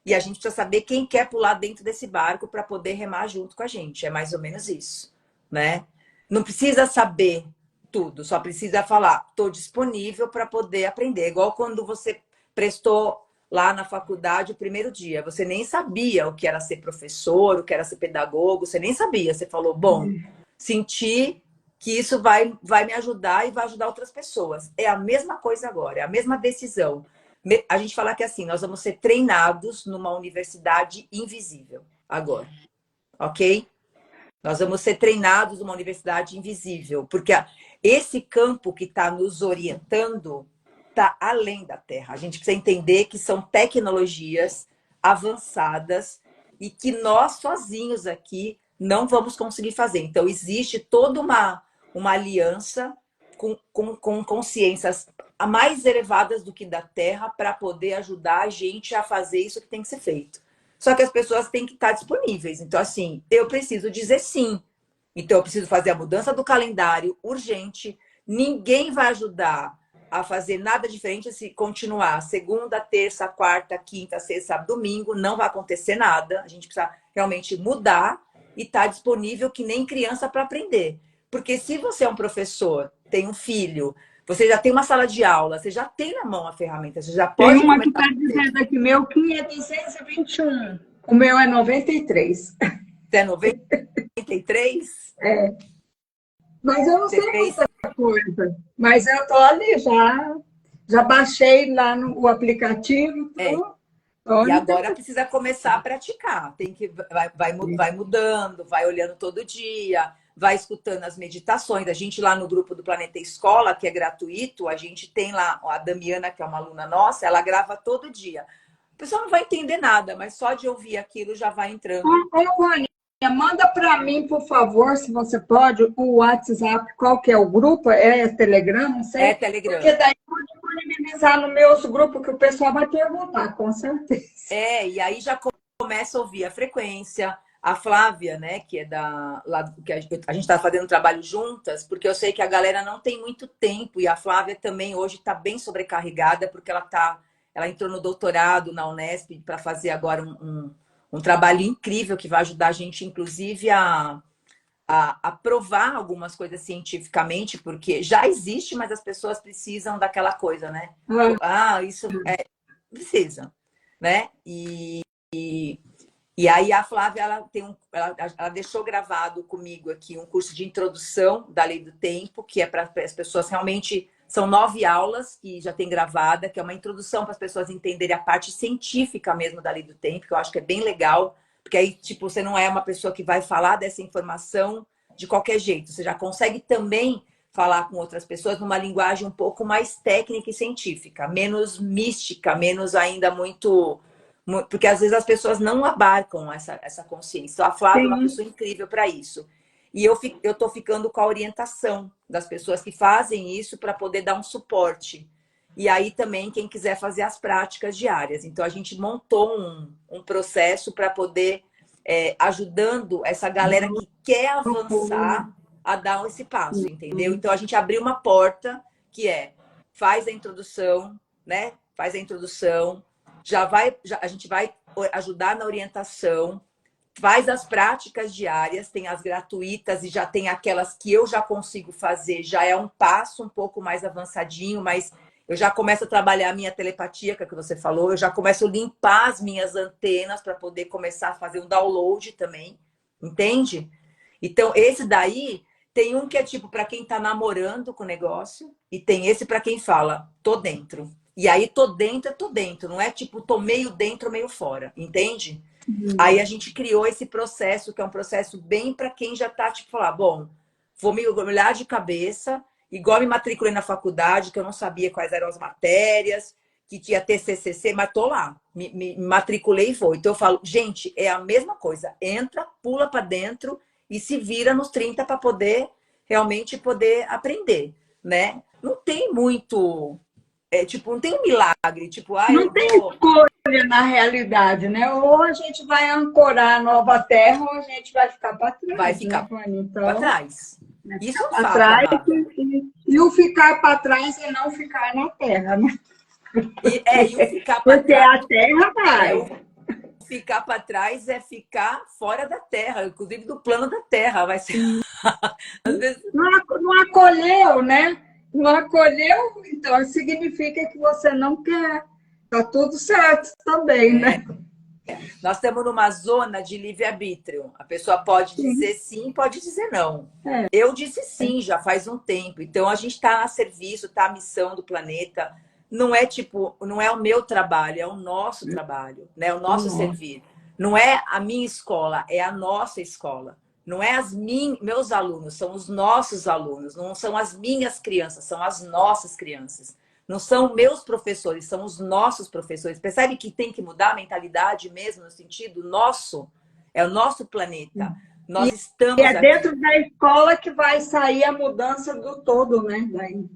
E a gente precisa saber quem quer pular dentro desse barco para poder remar junto com a gente. É mais ou menos isso, né? Não precisa saber tudo, só precisa falar, estou disponível para poder aprender. Igual quando você prestou lá na faculdade o primeiro dia, você nem sabia o que era ser professor, o que era ser pedagogo, você nem sabia. Você falou, bom, senti que isso vai me ajudar e vai ajudar outras pessoas. É a mesma coisa agora, é a mesma decisão. A gente fala que assim, nós vamos ser treinados numa universidade invisível agora, ok? Nós vamos ser treinados numa universidade invisível, porque esse campo que está nos orientando está além da Terra. A gente precisa entender que são tecnologias avançadas e que nós sozinhos aqui não vamos conseguir fazer. Então, existe toda uma aliança com consciências mais elevadas do que da Terra para poder ajudar a gente a fazer isso que tem que ser feito. Só que as pessoas têm que estar disponíveis. Então, assim, eu preciso dizer sim. Então, eu preciso fazer a mudança do calendário urgente. Ninguém vai ajudar a fazer nada diferente se continuar segunda, terça, quarta, quinta, sexta, sábado, domingo. Não vai acontecer nada. A gente precisa realmente mudar e estar disponível que nem criança para aprender. Porque se você é um professor, tem um filho, você já tem uma sala de aula, você já tem na mão a ferramenta, você já Tem pode uma que começar está a fazer. dizendo aqui, meu que é 221. O meu é 93. Você é 93? Mas eu não Você sei fez. muita coisa. Mas eu estou ali já baixei lá no o aplicativo, É, tô e no agora precisa começar a praticar. Tem que vai mudando, vai olhando todo dia, vai escutando as meditações. A gente lá no grupo do Planeta Escola, que é gratuito, a gente tem lá a Damiana, que é uma aluna nossa, ela grava todo dia. O pessoal não vai entender nada, mas só de ouvir aquilo já vai entrando. Ô, Vânia, manda para mim, por favor, se você pode, o WhatsApp, qual que é o grupo? É Telegram? Não É sei. Telegram. Porque daí eu vou disponibilizar no meus grupos que o pessoal vai perguntar, com certeza. E aí já começa a ouvir a frequência. A Flávia, né, que é que a gente está fazendo trabalho juntas, porque eu sei que a galera não tem muito tempo e a Flávia também hoje está bem sobrecarregada porque ela entrou no doutorado na Unesp para fazer agora um trabalho incrível que vai ajudar a gente, inclusive, a provar algumas coisas cientificamente, porque já existe, mas as pessoas precisam daquela coisa, né? Isso precisa, né? E aí a Flávia ela deixou gravado comigo aqui um curso de introdução da lei do tempo, que é para as pessoas realmente. São 9 aulas que já tem gravada, que é uma introdução para as pessoas entenderem a parte científica mesmo da lei do tempo, que eu acho que é bem legal, porque aí, tipo, você não é uma pessoa que vai falar dessa informação de qualquer jeito. Você já consegue também falar com outras pessoas numa linguagem um pouco mais técnica e científica, menos mística, menos ainda muito porque às vezes as pessoas não abarcam essa consciência. Então, a Flávia é uma Sim. pessoa incrível para isso. E eu estou ficando com a orientação das pessoas que fazem isso para poder dar um suporte. E aí também quem quiser fazer as práticas diárias. Então a gente montou um processo para poder ajudando essa galera que quer avançar a dar esse passo, entendeu? Então a gente abriu uma porta que faz a introdução, né? Faz a introdução, a gente vai ajudar na orientação, faz as práticas diárias, tem as gratuitas e já tem aquelas que eu já consigo fazer, já é um passo um pouco mais avançadinho, mas eu já começo a trabalhar a minha telepatia, que é o que você falou, eu já começo a limpar as minhas antenas para poder começar a fazer um download também, entende? Então, esse daí, tem um que é tipo para quem tá namorando com o negócio e tem esse para quem fala, tô dentro. E aí, tô dentro, não é tipo, tô meio dentro, meio fora, entende? Aí a gente criou esse processo, que é um processo bem para quem já tá, tipo, falar, bom, vou me olhar de cabeça, igual me matriculei na faculdade, que eu não sabia quais eram as matérias, que tinha TCCC, mas tô lá, me matriculei e vou. Então eu falo, gente, é a mesma coisa, entra, pula para dentro e se vira nos 30 para poder realmente poder aprender, né? Não tem muito, tipo, não tem um milagre, tipo, Não eu tem vou... escolha na realidade, né? Ou a gente vai ancorar a nova terra, ou a gente vai ficar para Vai trás, né, ficar Fanny? para Então, trás. vai Isso ficar é um para fato, trás amada. e o ficar para trás é não ficar na terra, né? E o ficar para Porque trás a terra vai. o ficar para trás é ficar fora da Terra, inclusive do plano da Terra. Vai ser. Às vezes... Não acolheu, né? Não acolheu, então significa que você não quer. Tá tudo certo também, né? Nós estamos numa zona de livre-arbítrio. A pessoa pode Sim. dizer sim, pode dizer não. Eu disse sim já faz um tempo. Então a gente está a serviço, está a missão do planeta. Não é tipo, não é o meu trabalho, é o nosso trabalho, né? É o nosso servir. Não é a minha escola, é a nossa escola. Não é meus alunos, são os nossos alunos. Não são as minhas crianças, são as nossas crianças. Não são meus professores, são os nossos professores. Percebe que tem que mudar a mentalidade mesmo, no sentido nosso? É o nosso planeta. Nós E estamos é aqui. dentro da escola que vai sair a mudança do todo, né?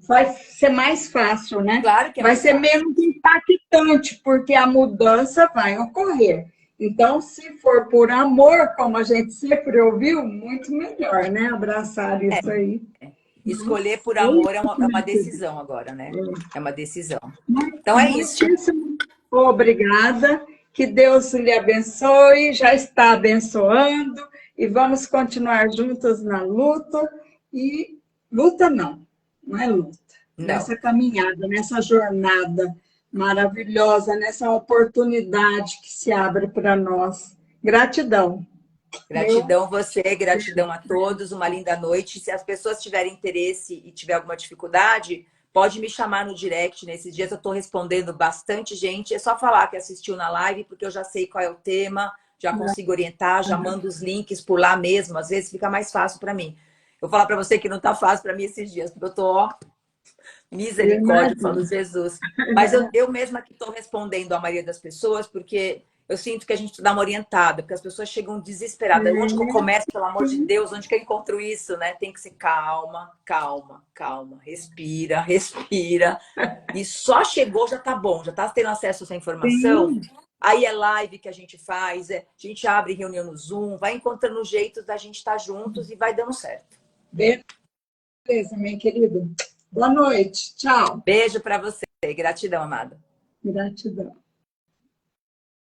Vai ser mais fácil, né? Claro que é Vai mais ser fácil. menos impactante, porque a mudança vai ocorrer. Então, se for por amor, como a gente sempre ouviu, muito melhor, né? Abraçar isso aí. Escolher por É amor é isso, uma minha querida. decisão agora, né? É uma decisão. Muito, Então é isso. muitíssimo obrigada. Que Deus lhe abençoe, já está abençoando, e vamos continuar juntas na luta. E luta não é luta. Não. Nessa caminhada, nessa jornada maravilhosa, nessa oportunidade que se abre para nós. Gratidão. Meu, Gratidão você, gratidão a todos, uma linda noite. Se as pessoas tiverem interesse e tiver alguma dificuldade, pode me chamar no direct. Nesses dias eu estou respondendo bastante gente. É só falar que assistiu na live, porque eu já sei qual é o tema, já consigo orientar, já mando os links por lá mesmo. Às vezes fica mais fácil para mim. Eu vou falar para você que não está fácil para mim esses dias, porque eu estou, ó, misericórdia, falo Jesus. Mas eu mesma que estou respondendo a maioria das pessoas, porque eu sinto que a gente dá uma orientada, porque as pessoas chegam desesperadas. Onde que eu começo, pelo amor de Deus? Onde que eu encontro isso, né? Tem que ser calma, calma, calma. Respira, respira. E só chegou, já tá bom. Já tá tendo acesso a essa informação. sim. Aí é live que a gente faz, a gente abre reunião no Zoom, vai encontrando jeitos da gente estar juntos e vai dando certo. Beleza, minha querida. Boa noite. Tchau. Beijo para você. Gratidão, amada. Gratidão.